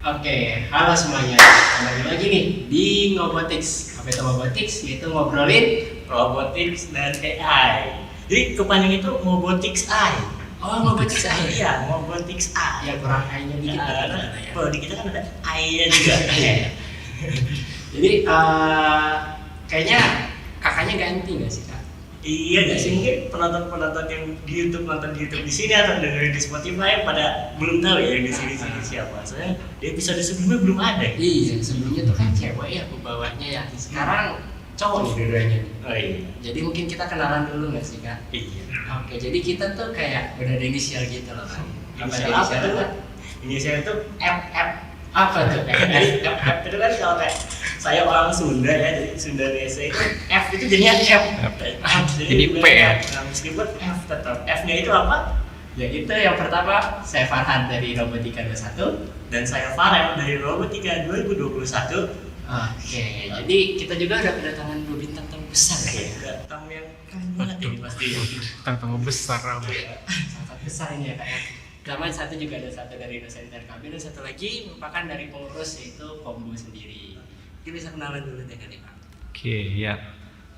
Oke, halo semuanya. Kembali lagi nih di Ngobotics. Apa itu Ngobotics? Yaitu ngobrolin Robotics dan AI. Jadi kepanjang itu Ngobotics AI. oh Ngobotics aja. Iya, Ngobotics AI. Ya kurang AI-nya dikit Nah, ya. kalau di kita kan ada AI-nya juga. Jadi kayaknya kakaknya ganti nggak sih kak? Iya nggak sih, mungkin penonton-penonton yang di YouTube nonton di YouTube di sini atau dengerin di Spotify pada belum tahu ya di sini siapa. Soalnya di episode sebelumnya belum ada. Iya, sebelumnya tuh kan cewek ya pembawanya ya. Sekarang cowok nih dua-duanya. Oh iya. Jadi mungkin kita kenalan dulu nggak sih kak? Iya. Oke, jadi kita tuh kayak udah ada inisial gitu loh kan. Inisial apa tuh? Inisial itu FF. Apa tuh? Jadi F itu kan kalau kayak saya orang Sunda ya, jadi Sundanese itu F itu jadinya F. Jadi P ya? Nah, meskipun F tetap F-nya itu apa? Ya itu yang pertama saya Farhan dari Robotika 21. Dan saya Farel dari Robotika 2021. Oke, jadi kita juga udah kedatangan dua bintang tamu besar ya. Tamu yang keren banget ini pasti. Tentang besar apa? Sangat besar ini ya kak ya. Pertama satu juga ada satu dari dosen TRKB dan satu lagi merupakan dari pengurus yaitu Kombu sendiri. Kita bisa kenalan dulu deh kali pak. Oke, ya.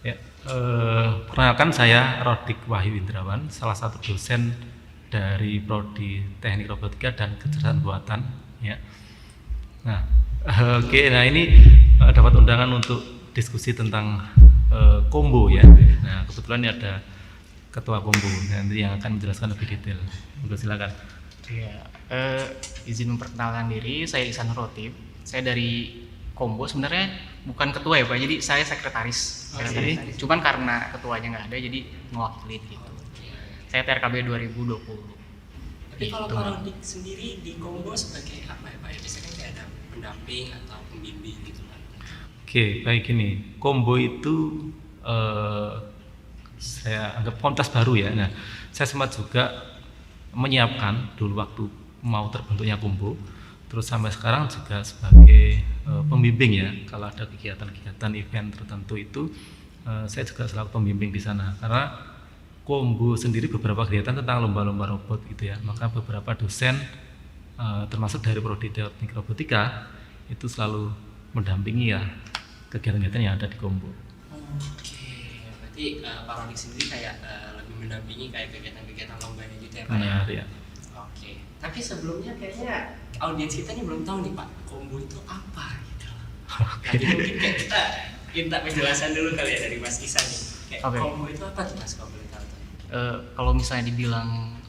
Ya, perkenalkan saya Rodik Wahyu Indrawan, salah satu dosen dari Prodi Teknik Robotika dan Kecerdasan Buatan. Ya. Nah, nah ini dapat undangan untuk diskusi tentang Kombo ya. Nah, kebetulan ini ada Ketua Kombo nanti yang akan menjelaskan lebih detail. Monggo silakan. Ya, izin memperkenalkan diri, saya Ihsan Rotib. Saya dari Kombo, sebenarnya bukan ketua ya Pak, jadi saya sekretaris. Cuman karena ketuanya nggak ada, jadi mewakili gitu. Saya TRKB 2020. Tapi kalau Pak Rodik sendiri di Kombo sebagai apa ya pak? Biasanya kan kayak ada pendamping atau pembimbing gitu kan. Oke, baik ini. Kombo itu saya anggap komunitas baru ya. Nah, saya sempat juga menyiapkan dulu waktu mau terbentuknya Kombo. Terus sampai sekarang juga sebagai pembimbing ya. Kalau ada kegiatan-kegiatan event tertentu itu saya juga selaku pembimbing di sana. Karena Kombo sendiri beberapa kegiatan tentang lomba-lomba robot gitu ya. Maka beberapa dosen termasuk dari Prodi Teknik Robotika itu selalu mendampingi ya kegiatan-kegiatan yang ada di Kombo. Oke, berarti Pak Rodik sendiri kayak lebih mendampingi kayak kegiatan-kegiatan lombanya gitu ya pak? Benar ya. Oke, tapi sebelumnya kayaknya audiens kita nih belum tahu nih Pak, Kombo itu apa gitu. Jadi mungkin kayak kita minta penjelasan dulu kali ya dari Mas Ihsan nih. Kayak Oke. Kombo itu apa tuh Mas, kalau boleh tahu tuh? Kalau misalnya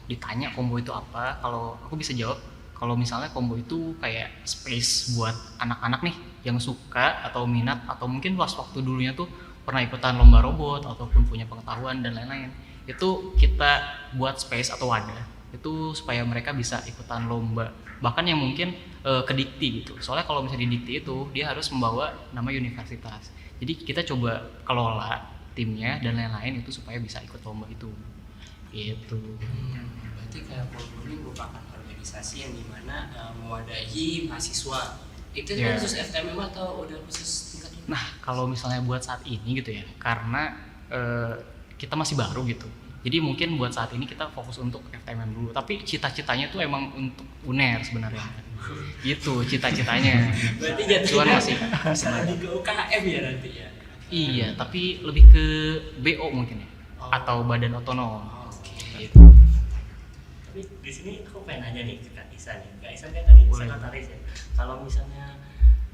ditanya Kombo itu apa, kalau aku bisa jawab, kalau misalnya Kombo itu kayak space buat anak-anak nih yang suka atau minat atau mungkin pas waktu dulunya tuh pernah ikutan lomba robot ataupun punya pengetahuan dan lain-lain. Itu kita buat space atau wadah itu supaya mereka bisa ikutan lomba, bahkan yang mungkin ke dikti gitu. Soalnya kalau misalnya di dikti itu dia harus membawa nama universitas, jadi kita coba kelola timnya dan lain-lain itu supaya bisa ikut lomba itu gitu. Berarti kayak Kombo ini merupakan organisasi yang dimana mewadahi mahasiswa. Itu Ya. khusus FTMM atau udah khusus tingkat? Nah, kalau misalnya buat saat ini gitu ya, karena kita masih baru gitu. Jadi mungkin buat saat ini kita fokus untuk FTMM dulu. Tapi cita-citanya tuh emang untuk UNER sebenarnya. Gitu cita-citanya. Berarti Cuman jatuhnya masih lebih ke UKM ya nanti ya? iya, tapi lebih ke BO mungkin ya, atau badan otonom. Oke. Gitu. Tapi di sini aku pengen nanya nih ke Kak Ihsan nih. Kak Ihsan kan tadi Boleh. sekretaris ya. Kalau misalnya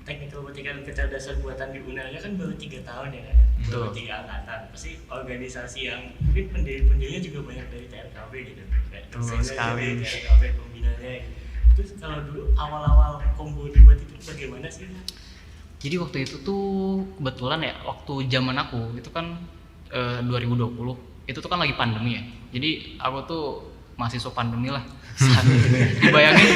teknik robotika dan kecerdasan buatan di UNER kan baru 3 tahun ya kan? Baru Betul. 3 angkatan. Pasti organisasi yang mungkin pendiri-pendirinya juga banyak dari TRKB gitu. Kayak Betul dosennya sekali. dari TRKB, pembinanya gitu. Terus kalau dulu awal-awal Kombo dibuat itu bagaimana sih? Jadi waktu itu tuh kebetulan ya, waktu zaman aku itu kan 2020 itu tuh kan lagi pandemi ya. Jadi aku tuh mahasiswa pandemi lah. Dibayangin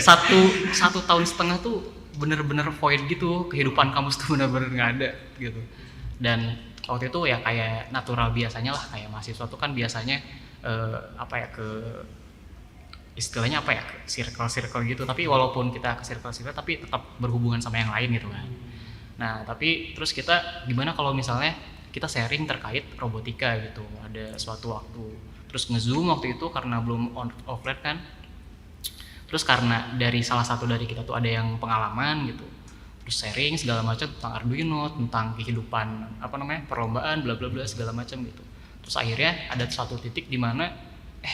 satu tahun setengah tuh bener-bener void gitu, kehidupan kampus tuh bener-bener nggak ada gitu. Dan waktu itu ya kayak natural biasanya lah, kayak mahasiswa tuh kan biasanya apa ya, ke istilahnya apa ya, ke circle gitu. Tapi walaupun kita ke circle tapi tetap berhubungan sama yang lain gitu kan. Nah tapi terus kita gimana kalau misalnya kita sharing terkait robotika gitu, ada suatu waktu terus nge-zoom waktu itu karena belum offline kan. Terus karena dari salah satu dari kita tuh ada yang pengalaman gitu, terus sharing segala macam tentang Arduino, tentang kehidupan apa namanya perlombaan bla bla bla segala macam gitu. Terus akhirnya ada satu titik di mana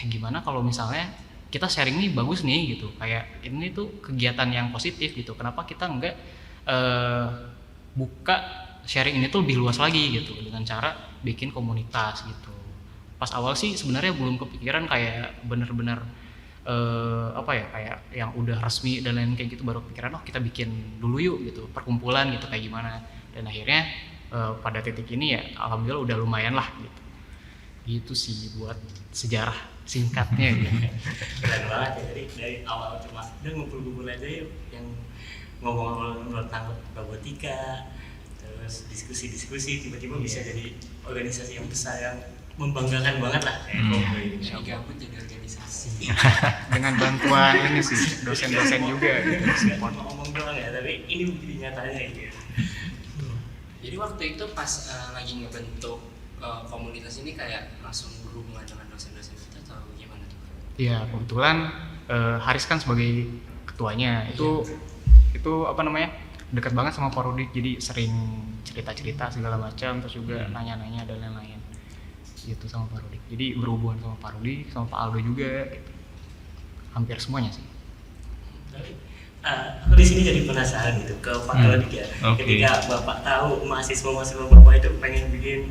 gimana kalau misalnya kita sharing nih bagus nih gitu, kayak ini tuh kegiatan yang positif gitu, kenapa kita enggak buka sharing ini tuh lebih luas lagi gitu dengan cara bikin komunitas gitu. Pas awal sih sebenarnya belum kepikiran kayak bener-bener apa ya, kayak yang udah resmi dan lain kayak gitu, baru kepikiran kita bikin dulu yuk gitu perkumpulan gitu kayak gimana. Dan akhirnya pada titik ini ya alhamdulillah udah lumayan lah gitu sih buat sejarah singkatnya gitu. Keren banget ya, dari awal cuma udah ngumpul-ngumpul aja yuk, yang ngomong-ngomong tentang robotika, terus diskusi-diskusi, tiba-tiba bisa jadi organisasi yang besar yang membanggakan banget lah kayak Kombo ini. Jadi gabut jadi organisasi. Dengan bantuan ini sih dosen-dosen juga gitu, Nggak support. cuma ngomong doang ya, tapi ini bukti nyatanya gitu ya. Jadi waktu itu pas lagi ngebentuk komunitas ini kayak langsung berhubungan dengan dosen-dosen itu atau gimana tuh? Iya, kebetulan Haris kan sebagai ketuanya itu apa namanya dekat banget sama Pak Rudi, jadi sering cerita-cerita segala macam, terus juga nanya-nanya dan lain-lain gitu sama Pak Rudi. Jadi berhubungan sama Pak Rudi, sama Pak Aldo juga gitu. Hampir semuanya sih. Tapi aku di sini jadi penasaran gitu ke Pak Rudi ya. Oke. Ketika Bapak tahu mahasiswa Bapak itu pengen bikin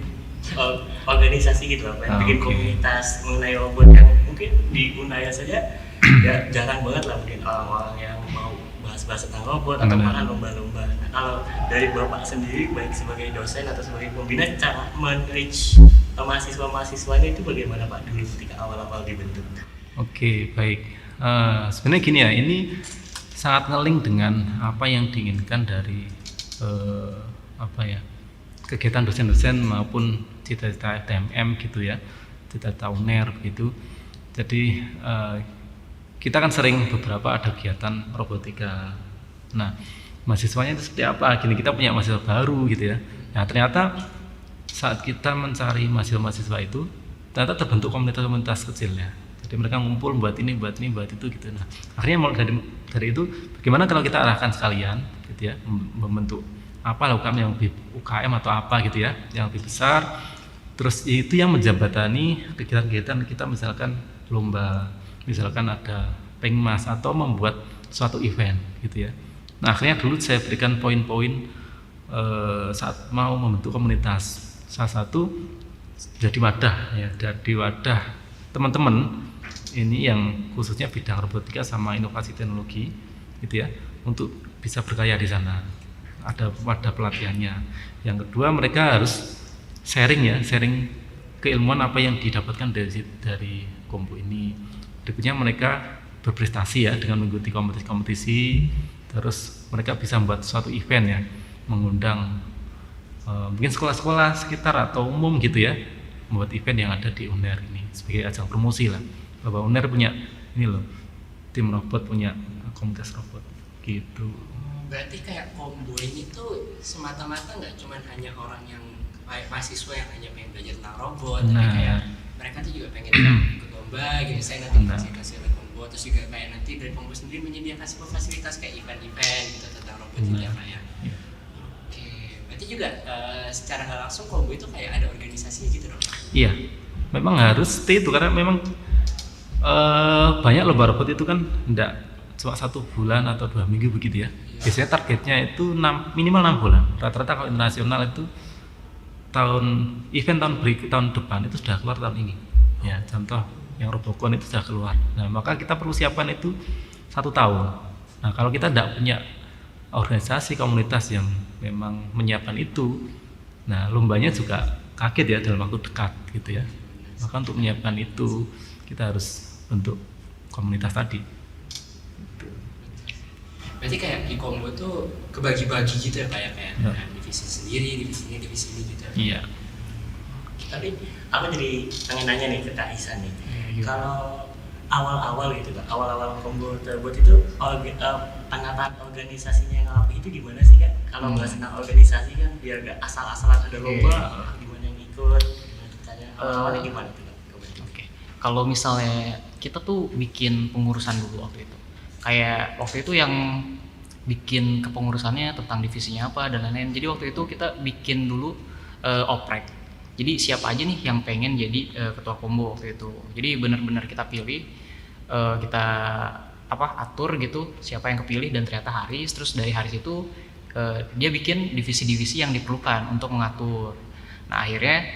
organisasi gitu, pengen bikin komunitas mengenai robot yang mungkin di Unaya saja ya jarang banget lah mungkin orang-orang yang mau bahas-bahas tentang robot atau bahkan lomba-lomba. Nah, kalau dari Bapak sendiri baik sebagai dosen atau sebagai pembina, cara men-reach mahasiswa-mahasiswanya itu bagaimana Pak dulu ketika awal-awal dibentuk? Oke, baik. Sebenarnya gini ya, ini sangat ngeling dengan apa yang diinginkan dari apa ya, kegiatan dosen-dosen maupun cita-cita TMM gitu ya, cita-cita UNER gitu. Jadi kita kan sering beberapa ada kegiatan robotika. Nah, mahasiswanya itu seperti apa? Gini, kita punya mahasiswa baru gitu ya. Nah, ternyata saat kita mencari mahasiswa-mahasiswa itu, ternyata terbentuk komunitas-komunitas kecil ya. Jadi mereka ngumpul buat ini, buat itu gitu. Nah, akhirnya mulai dari itu, bagaimana kalau kita arahkan sekalian gitu ya, membentuk apa lakukan yang lebih UKM atau apa gitu ya, yang lebih besar. Terus itu yang menjembatani kegiatan-kegiatan kita, misalkan lomba, misalkan ada pengmas atau membuat suatu event gitu ya. Nah, akhirnya dulu saya berikan poin-poin saat mau membentuk komunitas. Salah satu jadi wadah ya, jadi wadah teman-teman ini yang khususnya bidang robotika sama inovasi teknologi gitu ya, untuk bisa berkarya di sana. Ada wadah pelatihannya. Yang kedua, mereka harus sharing ya, sharing keilmuan apa yang didapatkan dari Kombo ini. Berikutnya mereka berprestasi ya dengan mengikuti kompetisi-kompetisi, terus mereka bisa membuat suatu event ya, mengundang mungkin sekolah-sekolah sekitar atau umum gitu ya, membuat event yang ada di UNER ini sebagai ajang promosi lah, bahwa UNER punya ini loh, tim robot, punya komunitas robot gitu. Berarti kayak Kombo ini tuh semata-mata nggak cuma hanya orang yang kayak mahasiswa yang hanya pengen belajar tentang robot, tapi kayak mereka tuh juga pengen ikut lomba gitu. Saya nanti fasilitasi oleh Kombo, terus juga kayak nanti dari Kombo sendiri menyediakan sebuah fasilitas kayak event-event gitu tentang robot gitu ya Pak ya. Oke, berarti juga secara nggak langsung Kombo itu kayak ada organisasinya gitu dong? Iya, memang harus stay itu, karena memang banyak lomba robot itu kan enggak cuma 1 bulan atau 2 minggu begitu ya. Biasanya targetnya itu minimal 6 bulan. Rata-rata kalau internasional itu event tahun depan itu sudah keluar tahun ini. Ya, contoh yang Robocon itu sudah keluar. Nah, maka kita perlu siapkan itu 1 tahun. Nah, kalau kita tidak punya organisasi komunitas yang memang menyiapkan itu, nah lombanya juga kaget ya dalam waktu dekat gitu ya. Maka untuk menyiapkan itu kita harus bentuk komunitas tadi. Berarti kayak di Kombo tuh kebagi-bagi gitu ya kayak divisi sendiri, divisi ini gitu. Iya. Tapi aku jadi pengen nanya nih ke Kak Ihsan nih. Kalau awal-awal gitu Kak, awal-awal Kombo terbuat itu penataan organisasinya yang rapi itu gimana sih Kak? Kalau nggak senang organisasi kan biar nggak asal-asalan ada lomba, gimana yang ikut, gimana ceritanya, awalnya gimana tuh Kak? Oke. Kalau misalnya kita tuh bikin pengurusan dulu waktu itu. kayak waktu itu yang bikin kepengurusannya tentang divisinya apa dan lain-lain. Jadi waktu itu kita bikin dulu oprek. Jadi siapa aja nih yang pengen jadi ketua kombo waktu itu. Jadi benar-benar kita pilih, kita atur gitu siapa yang kepilih, dan ternyata Haris. Terus dari Haris itu dia bikin divisi-divisi yang diperlukan untuk mengatur. Nah akhirnya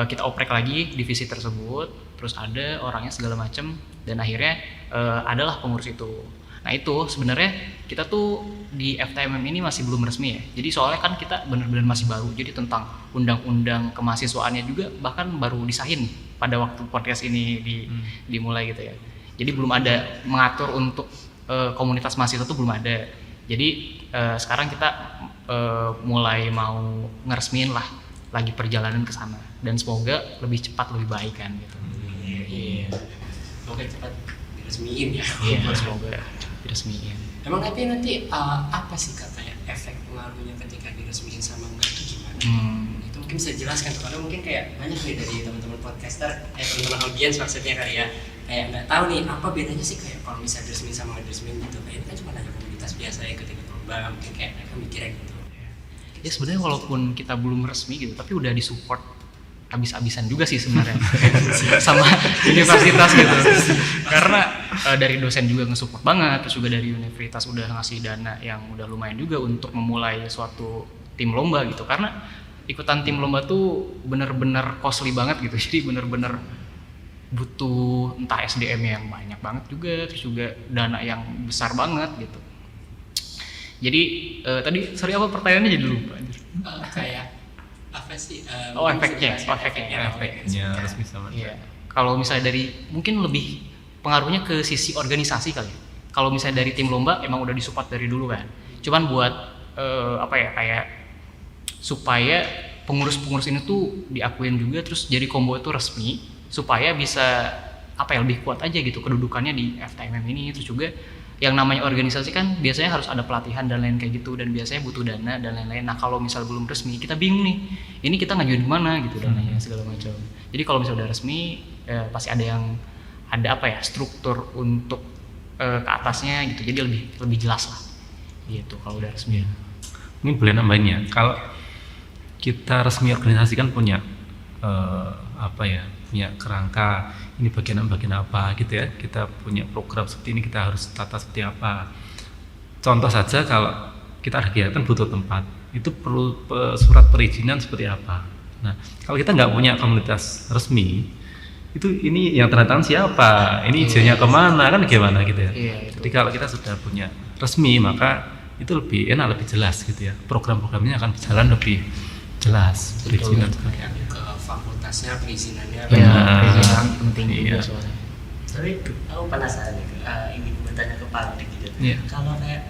kita oprek lagi divisi tersebut, terus ada orangnya segala macem, dan akhirnya adalah pengurus itu. Nah itu sebenarnya kita tuh di FTMM ini masih belum resmi ya. Jadi soalnya kan kita benar-benar masih baru. Jadi tentang undang-undang kemahasiswaannya juga bahkan baru disahin pada waktu podcast ini dimulai gitu ya. Jadi belum ada mengatur untuk komunitas mahasiswa itu belum ada. Jadi sekarang kita mulai mau ngeresmiin lah, lagi perjalanan ke sana, dan semoga lebih cepat lebih baik kan gitu. Iya. Semoga cepat diresmiin ya. Iya, semoga diresmiin. Emang nanti apa sih katanya efek pengaruhnya ketika diresmiin sama enggak itu gimana? Itu mungkin bisa jelaskan tuh, karena mungkin kayak banyak nih dari teman-teman podcaster, teman-teman audiens maksudnya kali ya, kayak nggak tahu nih apa bedanya sih kayak kalau misalnya diresmiin sama nggak diresmiin gitu. Kayak ini kan cuma hanya komunitas biasa ya ketika lomba, mungkin kayak mereka mikirnya gitu. Ya sebenarnya walaupun kita belum resmi gitu, tapi udah disupport habis-habisan juga sih sebenarnya sama universitas gitu. Karena dari dosen juga nge-support banget, terus juga dari universitas udah ngasih dana yang udah lumayan juga untuk memulai suatu tim lomba gitu. Karena ikutan tim lomba tuh bener-bener costly banget gitu. Jadi bener-bener butuh entah SDM yang banyak banget juga, terus juga dana yang besar banget gitu. Jadi tadi sorry apa pertanyaannya jadi lupa. Kayak apa sih? Efeknya resmi sama. Iya. Kalau misalnya dari mungkin lebih pengaruhnya ke sisi organisasi kali. Kalau misalnya dari tim lomba emang udah disupport dari dulu kan. Cuman buat kayak supaya pengurus-pengurus ini tuh diakuin juga, terus jadi kombo itu resmi supaya bisa lebih kuat aja gitu kedudukannya di FTMM ini. Terus juga yang namanya organisasi kan biasanya harus ada pelatihan dan lain kayak gitu, dan biasanya butuh dana dan lain-lain. Nah kalau misal belum resmi kita bingung nih, ini kita ngajuin di mana gitu dananya segala macam. Jadi kalau misal udah resmi pasti ada struktur untuk ke atasnya gitu, jadi lebih jelas lah gitu kalau udah resmi. Ini boleh nambahin ya, kalau kita resmi organisasi kan punya punya kerangka, ini bagian apa gitu ya, kita punya program seperti ini, kita harus tata seperti apa. Contoh saja kalau kita ada kegiatan butuh tempat, itu perlu surat perizinan seperti apa. Nah kalau kita nggak punya komunitas resmi, itu ini yang tanda tangan siapa, ini izinnya kemana, kan gimana gitu ya. Jadi kalau kita sudah punya resmi, maka itu lebih enak, lebih jelas gitu ya, program-programnya akan berjalan lebih jelas, perizinan kayak ke fakultasnya perizinannya. Perizinan penting juga soalnya. Tapi aku penasaran ingin bertanya ke Pak Dik gitu. Kalau kayak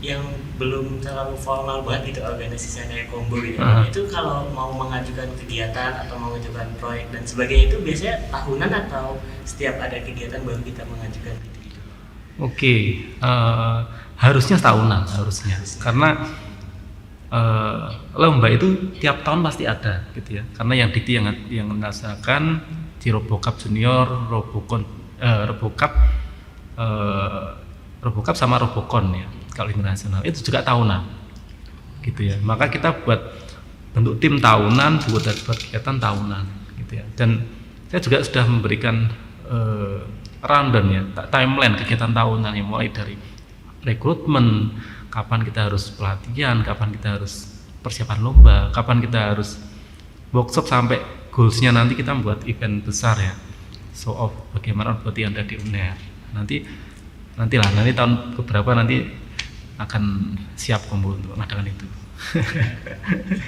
yang belum terlalu formal banget gitu organisasinya kayak kombo gitu, itu kalau mau mengajukan kegiatan atau mengajukan proyek dan sebagainya itu biasanya tahunan atau setiap ada kegiatan baru kita mengajukan gitu? Oke, harusnya tahunan harusnya, karena lomba itu tiap tahun pasti ada gitu ya, karena yang Dikti yang melaksanakan di Robocap Junior, Robocap sama Robocon ya, kalau internasional itu juga tahunan gitu ya. Maka kita buat bentuk tim tahunan, buat kegiatan tahunan gitu ya. Dan saya juga sudah memberikan rundown ya, timeline kegiatan tahunan yang mulai dari rekrutmen, kapan kita harus pelatihan, kapan kita harus persiapan lomba, kapan kita harus workshop, sampai goalsnya nanti kita membuat event besar ya, show off bagaimana berarti Anda di UNER. Nanti tahun keberapa nanti akan siap kombo untuk mengadakan itu.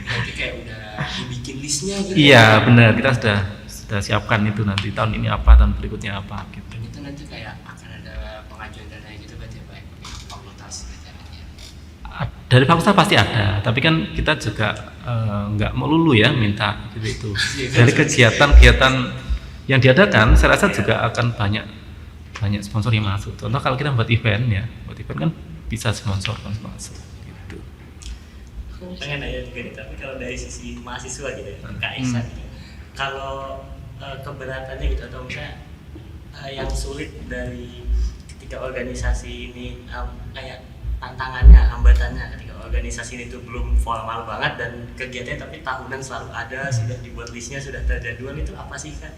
Nanti kayak udah dibikin listnya gitu. Iya benar, kita sudah siapkan itu, nanti tahun ini apa, tahun berikutnya apa gitu. Dan itu nanti kayak akan ada pengajuan dana gitu berarti apa ya, fakultas gitu ya. Dari fakultas pasti ada, tapi kan kita juga nggak melulu ya minta gitu itu. Dari kegiatan-kegiatan yang diadakan, saya rasa juga akan banyak sponsor yang masuk. Contoh kalau kita buat event kan bisa sponsor masuk gitu. Pengen nanya juga nih, tapi kalau dari sisi mahasiswa gitu ya, KSan gitu, kalau keberatannya gitu atau misalnya yang sulit dari ketika ketika organisasi ini kayak tantangannya, hambatannya ketika organisasi ini tuh belum formal banget dan kegiatannya tapi tahunan selalu ada, sudah dibuat listnya, sudah terjadwal, itu apa sih Kak?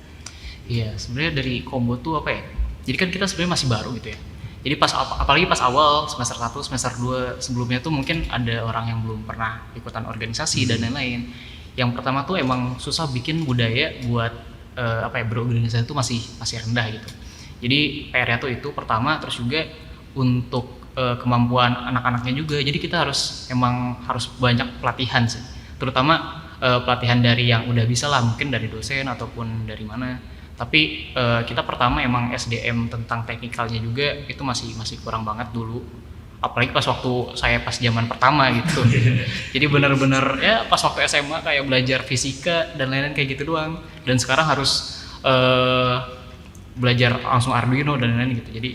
Iya, sebenarnya dari Combo tuh apa ya? Jadi kan kita sebenarnya masih baru gitu ya. Jadi apalagi pas awal semester 1, semester 2 sebelumnya tuh mungkin ada orang yang belum pernah ikutan organisasi dan lain-lain. Yang pertama tuh emang susah bikin budaya buat berorganisasi itu masih rendah gitu. Jadi PR-nya tuh itu pertama, terus juga untuk kemampuan anak-anaknya juga. Jadi kita harus banyak pelatihan sih. Terutama pelatihan dari yang udah bisa lah, mungkin dari dosen ataupun dari mana. Tapi kita pertama emang SDM tentang teknikalnya juga itu masih kurang banget dulu. Apalagi pas waktu saya pas zaman pertama gitu. Jadi benar-benar ya pas waktu SMA kayak belajar fisika dan lain-lain kayak gitu doang. Dan sekarang harus belajar langsung Arduino dan lain-lain gitu. Jadi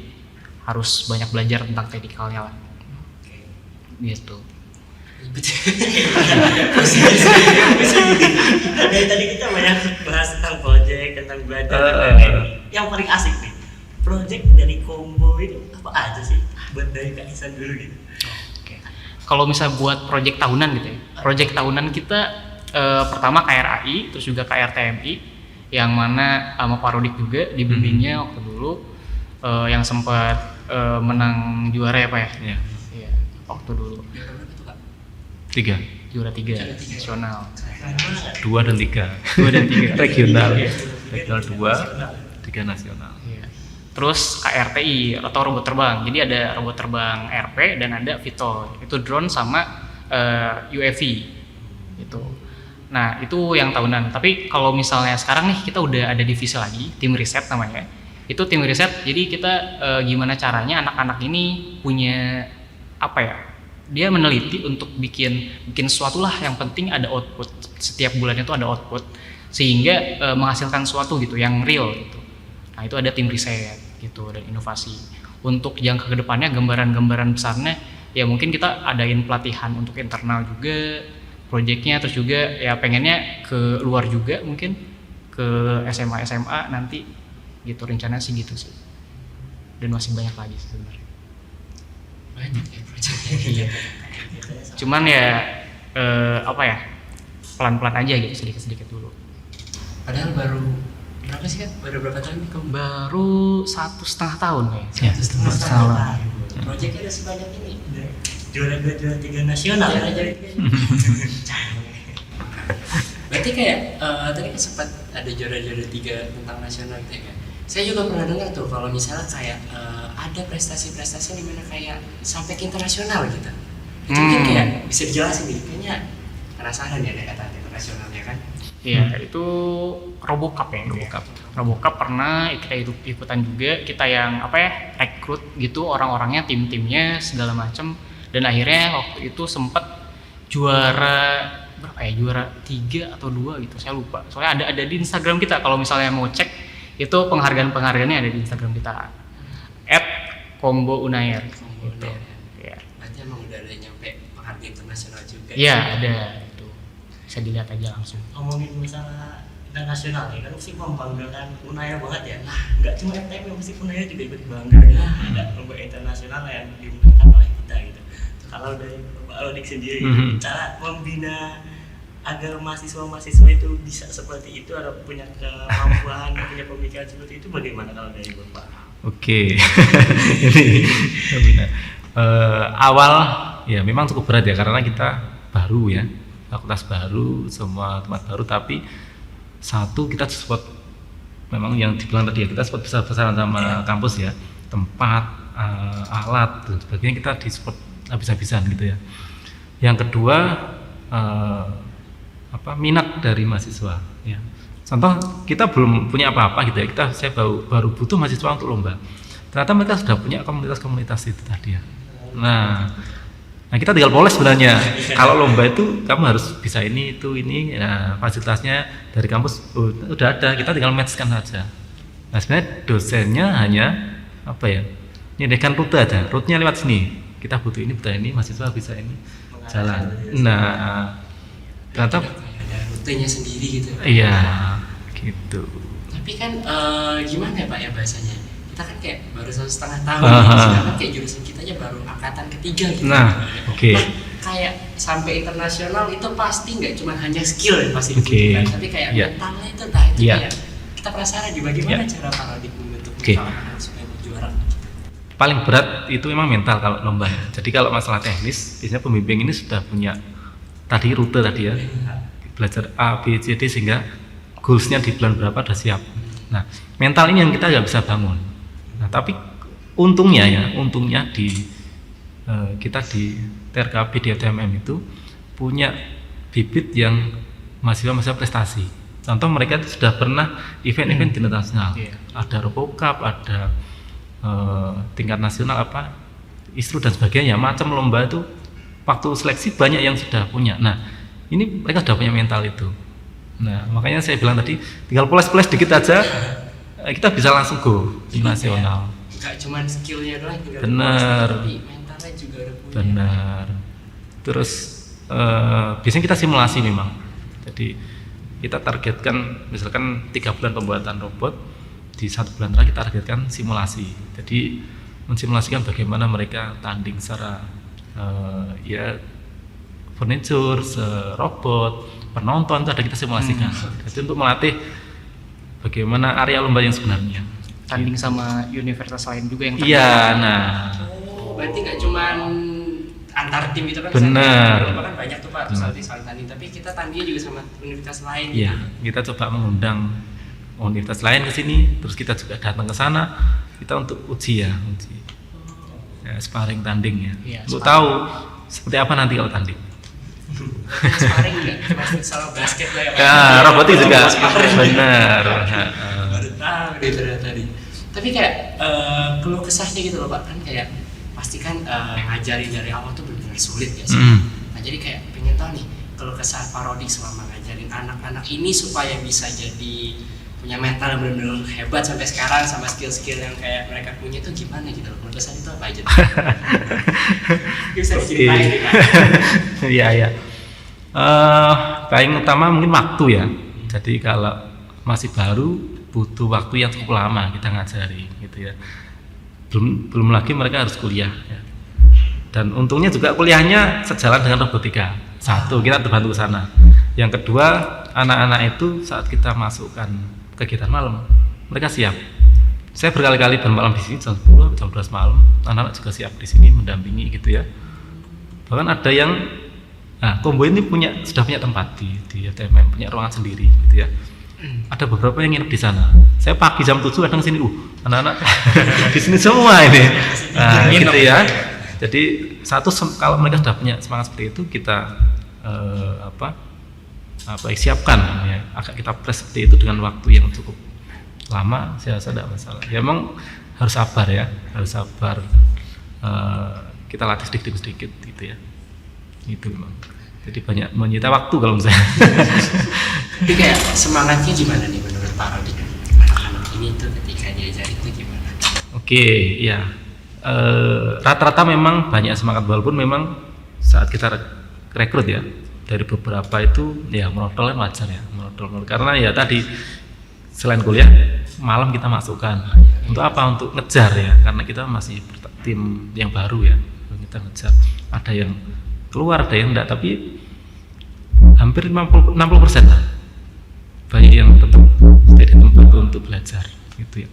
harus banyak belajar tentang teknikalnya lah. Gitu. Dari tadi kita banyak bahas tentang project, tentang belajar dan lain-lain. Yang paling asik nih, project dari Combo itu apa aja sih? Buat dari Kak Ihsan dulu gitu. Oke. Kalau misalnya buat project tahunan gitu ya, project tahunan kita pertama KRAI, terus juga KRTMI, yang mana sama Pak Rodik juga dibimbingnya waktu dulu, yang sempat menang juara ya Pak ya? Iya, waktu dulu. Juara berapa tuh Kak? 3, Juara 3 nasional. 2 dan 3. 2 dan 3 Regional. Iya. Regional 2, 3 nasional. Iya. Terus KRTI atau robot terbang. Jadi ada robot terbang RP dan ada VTOL. Itu drone sama UAV gitu. Nah, itu yang tahunan. Tapi kalau misalnya sekarang nih kita udah ada divisi lagi, tim riset namanya. Itu tim riset. Jadi kita gimana caranya anak-anak ini punya apa ya? Dia meneliti untuk bikin sesuatu lah, yang penting ada output. Setiap bulannya itu ada output sehingga menghasilkan sesuatu gitu yang real gitu. Nah, itu ada tim riset gitu dan inovasi. Untuk jangka ke depannya gambaran-gambaran besarnya ya mungkin kita adain pelatihan untuk internal juga proyeknya, terus juga ya pengennya ke luar juga mungkin ke SMA nanti gitu, rencananya sih gitu sih. Dan masih banyak lagi sih sebenarnya. Banyak ya projectnya. Cuman ya pelan-pelan aja gitu, sedikit-sedikit dulu. Padahal baru berapa sih Kak? Baru berapa tahun nih kamu? Baru 1,5 tahun kayaknya. 1,5 Salah. tahun. Projectnya udah sebanyak ini. Juara 2, juara 3 nasional. Berarti kayak tadi kan sempat ada juara-juara 3 tentang nasional gitu ya Kak. Saya juga pernah dengar tuh kalau misalnya kayak ada prestasi-prestasi di mana kayak sampai ke internasional gitu. Itu mungkin kayak bisa dijelasin nih, kayaknya penasaran ya ada kata internasionalnya kan? Iya, itu RoboCup ya. RoboCup pernah kita ikutan juga, kita yang rekrut gitu orang-orangnya, tim-timnya segala macam, dan akhirnya waktu itu sempat juara berapa ya? Juara 3 atau 2 gitu, saya lupa. Soalnya ada di Instagram kita, kalau misalnya mau cek itu penghargaan-penghargaannya ada di Instagram kita. @combo_unair gitu. Ya. Berarti emang udah ada nyampe penghargaan internasional juga. Iya, ada itu. Bisa dilihat aja langsung. Ngomongin masalah internasional nih, kan mesti membanggakan Unair banget ya. Nah, nggak cuma FTM yang mesti Unair juga ikut bangga ya. Ada lomba internasional yang dimenangkan oleh kita gitu. Kalau dari Pak Rodik sendiri, cara membina agar mahasiswa-mahasiswa itu bisa seperti itu, ada punya kemampuan, punya pemikiran seperti itu, bagaimana kalau dari Bapak? Oke. Ini benar. Awal ya memang cukup berat ya karena kita baru ya, fakultas baru, semua tempat baru, tapi satu kita support, memang yang dibilang tadi ya, kita support besar-besaran sama kampus ya, tempat, alat dan sebagainya kita disupport habis-habisan gitu ya. Yang kedua minat dari mahasiswa ya. Contoh kita belum punya apa-apa gitu ya, saya baru butuh mahasiswa untuk lomba, ternyata mereka sudah punya komunitas-komunitas itu tadi ya. Nah kita tinggal poles sebenarnya. Kalau lomba itu kamu harus bisa ini. Nah, fasilitasnya dari kampus udah ada, kita tinggal matchkan saja. Nah sebenarnya dosennya hanya nyediakan rute aja, rutenya lewat sini. Kita butuh ini, mahasiswa bisa ini jalan. Nah ternyata ada rutenya sendiri gitu. Iya, gitu. Tapi kan gimana ya Pak ya bahasanya? Kita kan kayak baru 1,5 tahun, sedangkan kayak jurusan kita aja baru angkatan ketiga gitu. Nah, oke. Nah, kayak sampai internasional itu pasti nggak cuma hanya skill yang pasti Oke. dibutuhkan, tapi kayak Iya. mentalnya itu Iya. kayak kita penasaran di bagaimana Iya. cara Paradigm membentuk Oke. mental anak supaya mau juara. Paling berat itu memang mental kalau lomba. Jadi kalau masalah teknis, biasanya pembimbing ini sudah punya tadi rute tadi ya, belajar A, B, C, D sehingga goalsnya di bulan berapa sudah siap. Nah, mental ini yang kita nggak bisa bangun. Nah, tapi untungnya kita di TRKP di FTMM itu punya bibit yang mahasiswa prestasi. Contoh mereka itu sudah pernah event-event internasional, ada Robo Cup, ada tingkat nasional apa, ISRU dan sebagainya, macam lomba itu waktu seleksi banyak yang sudah punya. Nah, ini mereka sudah punya mental itu. Nah, makanya saya bilang tadi tinggal poles-poles dikit aja kita bisa langsung go di nasional. Gak cuma skillnya doang, tinggal Bener. tapi mentalnya juga udah punya. Benar. Terus biasanya kita simulasi memang. Jadi kita targetkan misalkan 3 bulan pembuatan robot, di 1 bulan terakhir kita targetkan simulasi. Jadi mensimulasikan bagaimana mereka tanding secara ya furniture, robot, penonton itu ada kita simulasikan. Jadi untuk melatih bagaimana area lomba yang sebenarnya. Tanding sama universitas lain juga yang Iya, nah. Oh, berarti nggak cuma antar tim itu kan? Bener. Lomba kan banyak tuh Pak, terus nanti saling tanding. Tapi kita tandingnya juga sama universitas lain. Iya, kita coba mengundang universitas lain ke sini, terus kita juga datang ke sana, kita untuk uji ya, sparring tanding ya. Iya, Untuk tahu seperti apa nanti kalau tanding. Sparring nggak cuma futsal basket lah ya Pak? Ya, robotik juga. Benar. Baru tahu deh ternyata tadi. Tapi kayak keluh kesahnya gitu loh Pak, kan kayak pasti kan ngajarin dari awal tuh benar-benar sulit ya sih. Nah jadi kayak pengen tahu nih keluh kesah Paradigm selama ngajarin anak-anak ini supaya bisa jadi punya mental yang benar-benar hebat sampai sekarang sama skill-skill yang kayak mereka punya itu gimana gitu loh. Keluh kesah itu apa aja? Bisa diceritain nih Pak. Iya, iya. Paling utama mungkin waktu ya. Jadi kalau masih baru butuh waktu yang cukup lama kita ngajari gitu ya. Belum lagi mereka harus kuliah ya. Dan untungnya juga kuliahnya sejalan dengan robotika. Satu, kita terbantu ke sana. Yang kedua, anak-anak itu saat kita masukkan kegiatan malam, mereka siap. Saya berkali-kali bermalam di sini jam 10, jam 12 malam, anak-anak juga siap di sini mendampingi gitu ya. Bahkan ada yang Combo ini sudah punya tempat di FTMM, punya ruangan sendiri gitu ya. Ada beberapa yang nginep di sana. Saya pagi jam 7 kadang sini, anak-anak di sini semua ini. Nah, gitu ya. Jadi kalau mereka sudah punya semangat seperti itu, kita siapkan ya. Agak kita press seperti itu dengan waktu yang cukup lama, saya rasa tidak masalah. Ya memang harus sabar ya, harus sabar. Kita latih sedikit gitu ya. Itu memang. Jadi banyak menyita waktu kalau misalnya. Tapi kayak semangatnya gimana nih menurut Paradigm? Anak-anak ini tuh ketika diajarin itu gimana? Oke, ya. Rata-rata memang banyak semangat, walaupun memang saat kita rekrut ya, dari beberapa itu ya menodol kan wajar ya, menodol karena ya tadi selain kuliah malam kita masukkan untuk apa, untuk ngejar ya, karena kita masih tim yang baru ya, kita ngejar. Ada yang keluar, ada yang enggak, tapi hampir 60% lah banyak yang tetap stay di tempat untuk belajar gitu ya.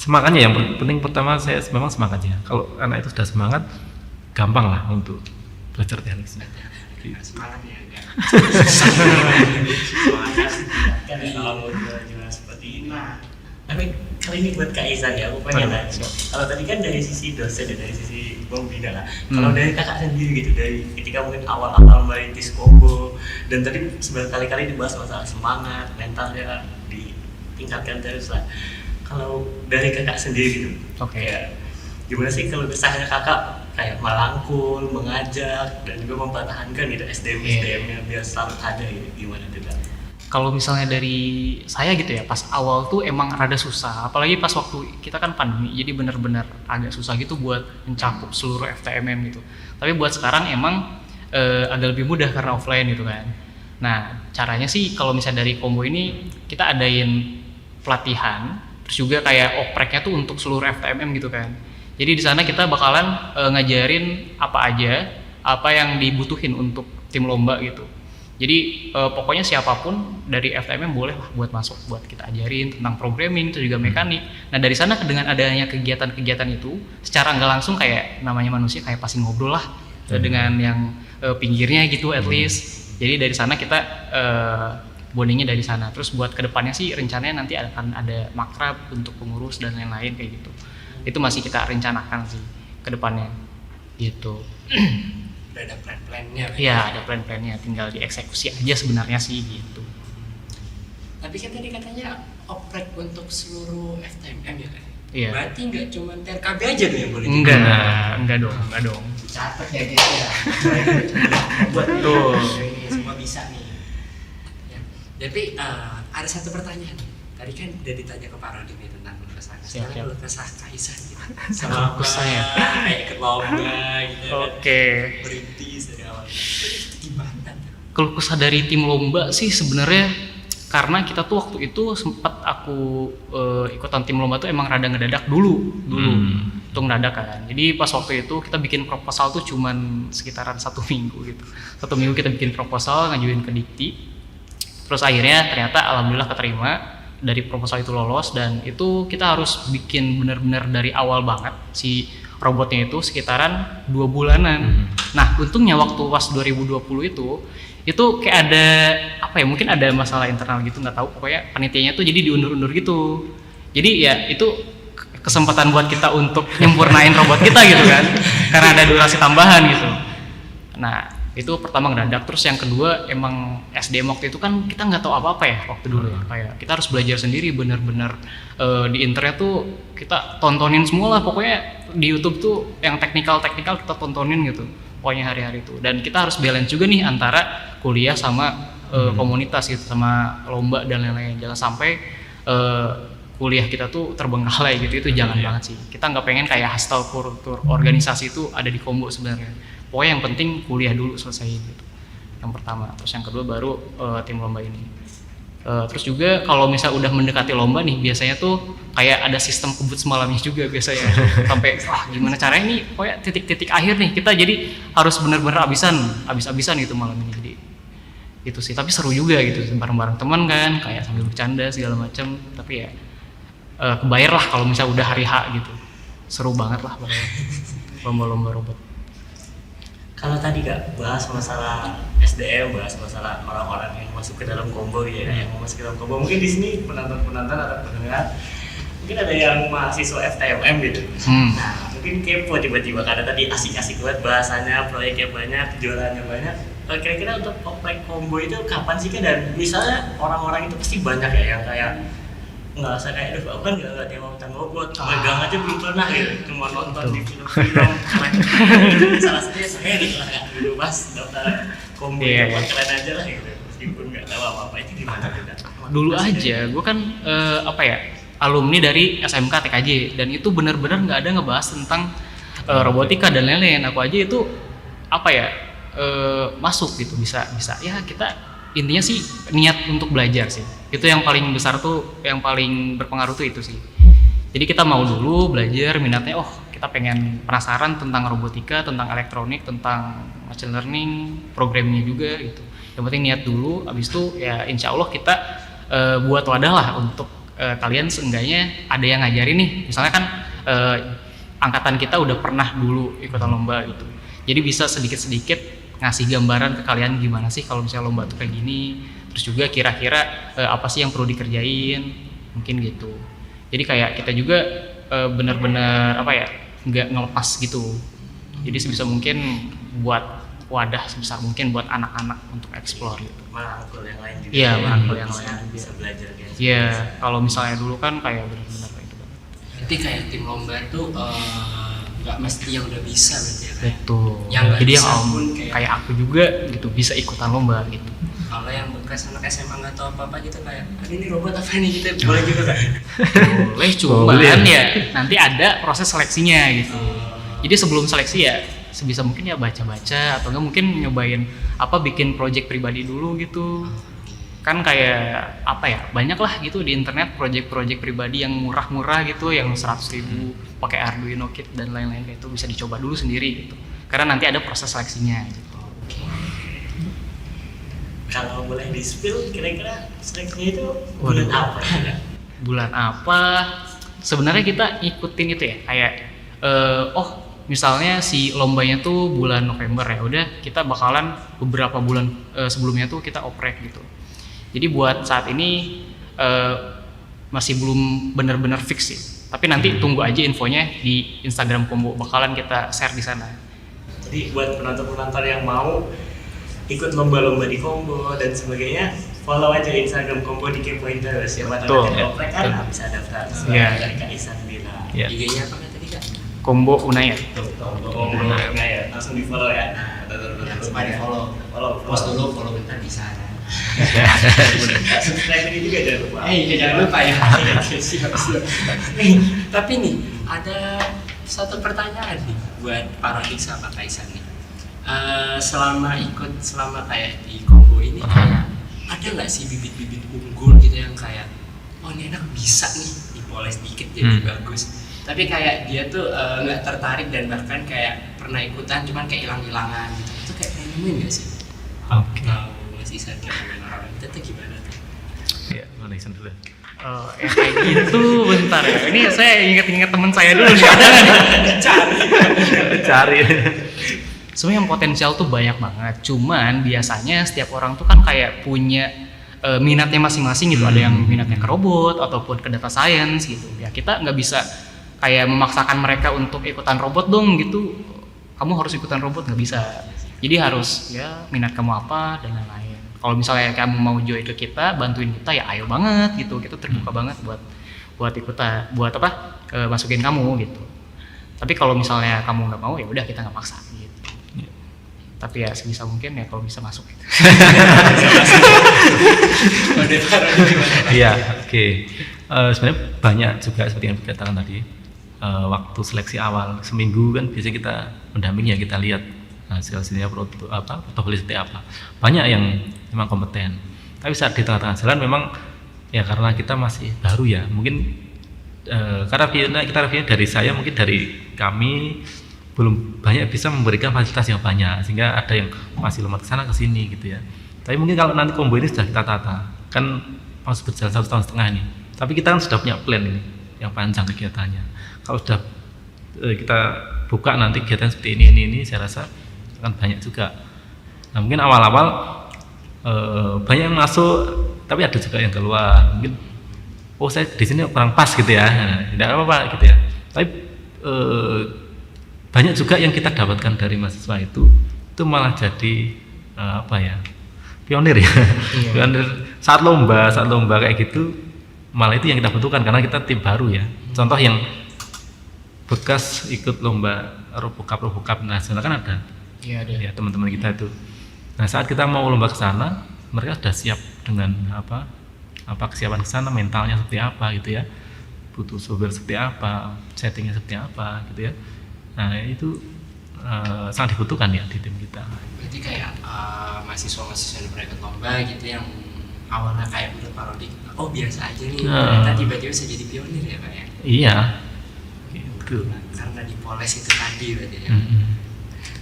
Semangatnya yang penting pertama saya memang semangatnya. Kalau anak itu sudah semangat, gampang lah untuk belajar tekniknya. Semangatnya enggak. Semangat kan kalau mau jual seperti ini. Nah, tapi kali ini buat Kak Izan ya, aku pengen nanya. Kalau tadi kan dari sisi dosen ya, dari sisi pembina lah. Kalau dari kakak sendiri gitu, dari ketika mungkin awal-awal merintis Combo, dan tadi berkali-kali dibahas masalah semangat, mentalnya ditingkatkan terus lah. Kalau dari kakak sendiri gitu, kayak gimana sih kalau kesahnya kakak kayak merangkul, mengajak, dan juga mempertahankan gitu SDM-nya biar selalu ada gitu, gimana tuh Kak? Kalau misalnya dari saya gitu ya, pas awal tuh emang rada susah, apalagi pas waktu kita kan pandemi, jadi benar-benar agak susah gitu buat mencakup seluruh FTMM gitu. Tapi buat sekarang emang agak lebih mudah karena offline gitu kan. Nah, caranya sih kalau misalnya dari Combo ini kita adain pelatihan Terus juga kayak opreknya tuh untuk seluruh FTMM gitu kan. Jadi di sana kita bakalan ngajarin apa aja, apa yang dibutuhin untuk tim lomba gitu. Jadi pokoknya siapapun dari FTMM boleh lah buat masuk, buat kita ajarin tentang programming, itu juga mekanik. Nah dari sana dengan adanya kegiatan-kegiatan itu, secara nggak langsung kayak namanya manusia kayak pasti ngobrol lah dengan yang pinggirnya gitu at least. Jadi dari sana kita bondingnya dari sana. Terus buat kedepannya sih rencananya nanti akan ada makrab untuk pengurus dan lain-lain kayak gitu. Itu masih kita rencanakan sih kedepannya gitu. Udah ada plan-plannya. Iya ada plan-plannya, tinggal dieksekusi aja sebenarnya sih gitu. Tapi kan tadi katanya oprek untuk seluruh FTMM ya kan? Iya. Berarti nggak cuma TRKB aja dong yang boleh Enggak dong. dicatat ya guys ya. Betul. Ini semua bisa nih. Ya. Tapi ada satu pertanyaan. Tadi kan udah ditanya ke Pak Rodin nih tentang keluh kesah. Sekarang keluh kesah Kaisar gitu. Sama Keluh kesah ya? kayak ikut lomba gitu. Oke. Berintis dari awal. Itu gimana? Keluh kesah dari tim lomba sih sebenarnya karena kita tuh waktu itu sempat aku ikutan tim lomba tuh emang rada ngedadak dulu itu ngedadak kan. Jadi pas waktu itu kita bikin proposal tuh cuman sekitaran 1 minggu gitu. 1 minggu kita bikin proposal, ngajuin ke Dikti. Terus akhirnya ternyata alhamdulillah keterima, dari proposal itu lolos, dan itu kita harus bikin benar-benar dari awal banget si robotnya itu sekitaran 2 bulanan. Nah untungnya waktu pas 2020 itu kayak ada apa ya, mungkin ada masalah internal gitu, nggak tahu, pokoknya panitianya tuh jadi diundur-undur gitu. Jadi ya itu kesempatan buat kita untuk nyempurnain robot kita gitu kan, karena ada durasi tambahan gitu. Nah itu pertama ngedadak. Terus yang kedua emang SDM waktu itu kan kita nggak tahu apa-apa ya waktu dulu ya, kayak kita harus belajar sendiri benar-benar. Di internet tuh kita tontonin semua lah, pokoknya di YouTube tuh yang teknikal kita tontonin gitu pokoknya hari-hari itu. Dan kita harus balance juga nih antara kuliah sama komunitas gitu, sama lomba dan lain-lain. Jangan sampai kuliah kita tuh terbengkalai gitu, itu jangan banget sih. Kita nggak pengen kayak hustle kultur organisasi itu ada di Kombo sebenarnya. Pokoknya yang penting kuliah dulu selesai gitu, yang pertama. Terus yang kedua baru tim lomba ini. Terus juga kalau misal udah mendekati lomba nih, biasanya tuh kayak ada sistem kebut semalamnya juga biasanya. Sampai gimana caranya nih, pokoknya titik-titik akhir nih kita jadi harus benar-benar abis-abisan gitu malam ini. Jadi itu sih, tapi seru juga gitu bareng-bareng teman kan, kayak sambil bercanda segala macam. Tapi ya kebayar lah kalau misal udah hari H gitu, seru banget lah pokoknya lomba-lomba robot. Kalau tadi Kak bahas masalah SDM, bahas masalah orang-orang yang masuk ke dalam Kombo ya, yang mau masuk ke dalam Kombo. Mungkin di sini penonton atau pendengar mungkin ada yang mahasiswa FTMM gitu. Nah, mungkin kepo tiba-tiba karena tadi asik-asik banget bahasanya, proyeknya banyak, jualannya banyak. Kira-kira untuk oprek Kombo itu kapan sih Kak? Dan misalnya orang-orang itu pasti banyak ya yang kayak nggak usah kayak, aduh aku kan nggak tema tentang robot, megang aja belum pernah gitu, cuma nonton di film-film keren. Salah satunya saya gitu lah Kak, dulu pas daftar Kombo keren aja lah gitu, meskipun nggak tahu apa-apa. Itu gimana tuh Kak? Dulu aja, gue kan alumni dari SMK TKJ, dan itu benar-benar nggak ada ngebahas tentang robotika dan lain-lain. Aku aja itu masuk gitu, bisa ya kita intinya sih niat untuk belajar sih. Itu yang paling besar tuh, yang paling berpengaruh tuh itu sih. Jadi kita mau dulu belajar, minatnya kita pengen penasaran tentang robotika, tentang elektronik, tentang machine learning, programming juga gitu. Yang penting niat dulu, abis itu ya insya Allah kita buat wadah lah untuk kalian seenggaknya ada yang ngajarin nih. Misalnya kan angkatan kita udah pernah dulu ikutan lomba gitu. Jadi bisa sedikit-sedikit ngasih gambaran ke kalian gimana sih kalau misalnya lomba tuh kayak gini. Terus juga kira-kira apa sih yang perlu dikerjain, mungkin gitu. Jadi kayak kita juga benar-benar nggak ngelepas gitu. Jadi sebisa mungkin buat wadah sebesar mungkin buat anak-anak untuk explore gitu. Merangkul yang lain juga. Iya, merangkul yang lain juga. Bisa belajar kayak. Iya, kalau misalnya dulu kan kayak benar-benar kayak gitu. Berarti kayak tim lomba tuh nggak mesti yang udah bisa berarti ya. Betul. Yang nggak jadi bisa yang pun kayak aku juga gitu bisa ikutan lomba gitu. Kalau yang bekas anak SMA nggak tahu apa-apa gitu kayak, ini robot apa nih gitu, boleh juga Kak? Boleh, cuman ya nanti ada proses seleksinya gitu. Jadi sebelum seleksi ya sebisa mungkin ya baca-baca, atau enggak mungkin nyobain bikin project pribadi dulu gitu. kan kayak apa ya, banyak lah gitu di internet project-project pribadi yang murah-murah gitu, yang 100.000 pakai Arduino Kit dan lain-lain kayak itu, bisa dicoba dulu sendiri gitu karena nanti ada proses seleksinya gitu. Kalau boleh di spill, kira-kira seleksinya itu bulan apa ya? Bulan apa? Sebenarnya kita ikutin itu ya, kayak misalnya si lombanya tuh bulan November ya, udah kita bakalan beberapa bulan sebelumnya tuh kita oprek gitu. Jadi buat saat ini masih belum benar-benar fix sih. Tapi nanti tunggu aja infonya di Instagram Combo, bakalan kita share di sana. Jadi buat penonton-penonton yang mau ikut lomba-lomba di Combo dan sebagainya, follow aja Instagram Combo di Kepoin terus ya. Buat Betul. nanti oprek kan bisa daftar Iya. dari Kak Isan bilang. Ya. IG-nya apa tadi Kak? Combo Unaya. Combo enggak ya, langsung di follow ya. Lupa di follow. Post dulu, follow bentar bisa. Subscribe ini juga jangan lupa. Jangan lupa ya. Siap. Tapi nih ada satu pertanyaan nih buat para Iksa sama Kaisan nih. Selama kayak di Combo ini kayak ada nggak sih bibit-bibit unggul gitu yang kayak ini enak bisa nih dipoles dikit jadi bagus, tapi kayak dia tuh nggak tertarik dan bahkan kayak pernah ikutan cuman kayak hilang-hilangan gitu, itu kayak nemuin nggak sih? Oke. Tahu Mas Isan kayak orang itu tuh gimana tuh? Ya, mana Isan dulu. Yang kayak gitu bentar ya. Ini saya inget-inget teman saya dulu nih, ada nggak nih? Cari. Sebenarnya yang potensial tuh banyak banget. Cuman biasanya setiap orang tuh kan kayak punya minatnya masing-masing gitu. Ada yang minatnya ke robot ataupun ke data science gitu. Ya kita nggak bisa kayak memaksakan mereka untuk ikutan robot dong gitu. Kamu harus ikutan robot, nggak bisa. Jadi harus ya minat kamu apa dan lain-lain. Kalau misalnya kamu mau join ke kita, bantuin kita ya ayo banget gitu. Kita terbuka banget buat ikutan, buat masukin kamu gitu. Tapi kalau misalnya kamu nggak mau ya udah kita nggak maksa gitu. Tapi ya sebisa mungkin ya kalau bisa masuk gitu. Iya, oke. Sebenarnya banyak juga seperti yang dikatakan tadi. Waktu seleksi awal seminggu kan biasanya kita mendampingi ya, kita lihat hasilnya portofolio seperti apa. Banyak yang memang kompeten. Tapi saat di tengah-tengah jalan memang ya karena kita masih baru ya, mungkin karena kita reviewnya dari saya, mungkin dari kami belum banyak bisa memberikan fasilitas yang banyak, sehingga ada yang masih lompat kesana kesini gitu ya. Tapi mungkin kalau nanti Combo ini sudah kita tata, kan masih berjalan 1,5 tahun ini. Tapi kita kan sudah punya plan ini yang panjang kegiatannya. Kalau sudah kita buka nanti kegiatan seperti ini, saya rasa akan banyak juga. Nah mungkin awal-awal banyak yang masuk, tapi ada juga yang keluar. Mungkin saya di sini kurang pas gitu ya, tidak apa-apa gitu ya. Tapi banyak juga yang kita dapatkan dari mahasiswa itu malah jadi pionir ya. Iya. Pionir saat lomba kayak gitu, malah itu yang kita butuhkan karena kita tim baru ya. Contoh yang bekas ikut lomba Robocap nasional kan ada. Iya ada. Ya teman-teman kita itu. Nah saat kita mau lomba ke sana, mereka sudah siap dengan apa kesiapan ke sana, mentalnya seperti apa gitu ya. Butuh software seperti apa, settingnya seperti apa gitu ya. Nah itu sangat dibutuhkan ya di tim kita. Berarti kayak mahasiswa-mahasiswa yang pernah ikut lomba gitu yang awalnya kayak udah parodi, biasa aja nih, ternyata tiba-tiba bisa jadi pionir ya Pak ya? Iya, gitu. Nah, karena dipoles itu tadi berarti ya.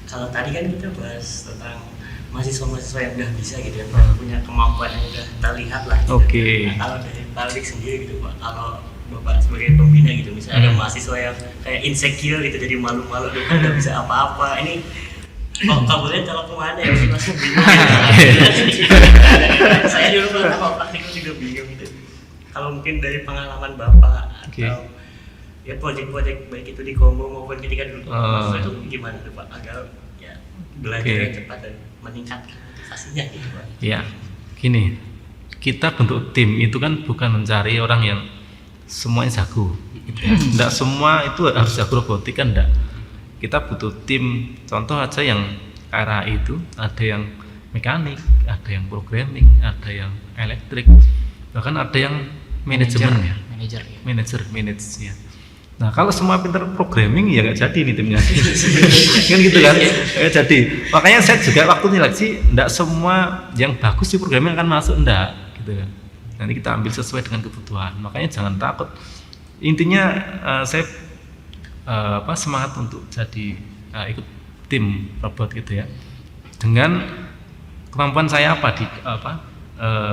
Kalau tadi kan kita bahas tentang mahasiswa-mahasiswa yang udah bisa gitu, yang punya kemampuan yang udah terlihat lah gitu. Oke. Nah, kalau dari Pak Alik sendiri gitu Pak, kalau Bapak sebagai pembina gitu, misalnya ada mahasiswa yang kayak insecure gitu, jadi malu-malu gitu, nggak bisa apa-apa. Ini kabulnya kalau kemana ya, langsung bingung. Saya dulu pernah praktikum juga bingung gitu. Kalau mungkin dari pengalaman Bapak atau ya proyek-proyek baik itu di Combo maupun ketika dulu mahasiswa itu gimana tuh Pak, agar ya belajar cepat dan meningkatkan motivasinya gitu Pak? Ya, gini, kita bentuk tim itu kan bukan mencari orang yang semuanya jago gitu ya. Enggak semua itu harus jago robotik kan, enggak. Kita butuh tim, contoh aja yang KRAI itu ada yang mekanik, ada yang programming, ada yang elektrik, bahkan ada yang manajemen ya, manage ya. Nah kalau semua pintar programming ya nggak jadi nih timnya kan gitu kan, nggak jadi. Makanya saya juga waktu nyeleksi enggak semua yang bagus di programming akan masuk, enggak gitu. Nanti kita ambil sesuai dengan kebutuhan. Makanya jangan takut. Intinya saya semangat untuk jadi ikut tim robot gitu ya. Dengan kemampuan saya apa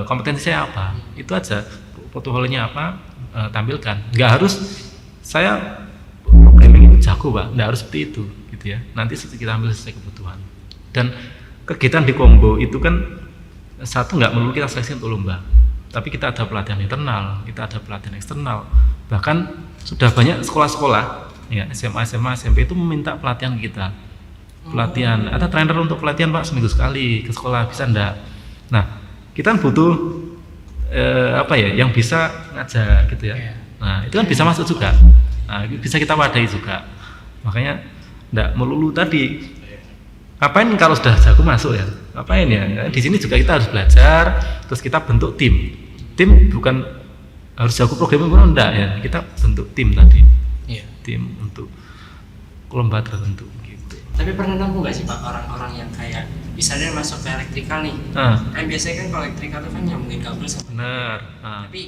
kompetensi saya apa, itu aja. Portofolionya apa, tampilkan. Nggak harus saya programming itu jago Pak, nggak harus seperti itu gitu ya. Nanti kita ambil sesuai kebutuhan. Dan kegiatan di Kombo itu kan satu, nggak melulu kita seleksi untuk lomba, tapi kita ada pelatihan internal, kita ada pelatihan eksternal. Bahkan sudah banyak sekolah-sekolah ya, SMA, SMP itu meminta pelatihan kita. Pelatihan, ada trainer untuk pelatihan Pak, seminggu sekali ke sekolah, bisa enggak? Nah, kita butuh yang bisa ngajak gitu ya. Nah, itu kan bisa masuk juga. Nah, bisa kita wadai juga. Makanya enggak melulu tadi. Ngapain kalau sudah jago masuk ya? Ngapain ya? Di sini juga kita harus belajar, terus kita bentuk tim. Tim bukan harus jago programming pun enggak ya. Kita bentuk tim tadi. Iya. Tim untuk lomba tertentu gitu. Tapi pernah nemu nggak sih Pak orang-orang yang kayak misalnya masuk ke elektrikal nih? Kan biasanya kan kalau elektrikal itu kan nyambungin kabel sama. Benar. Tapi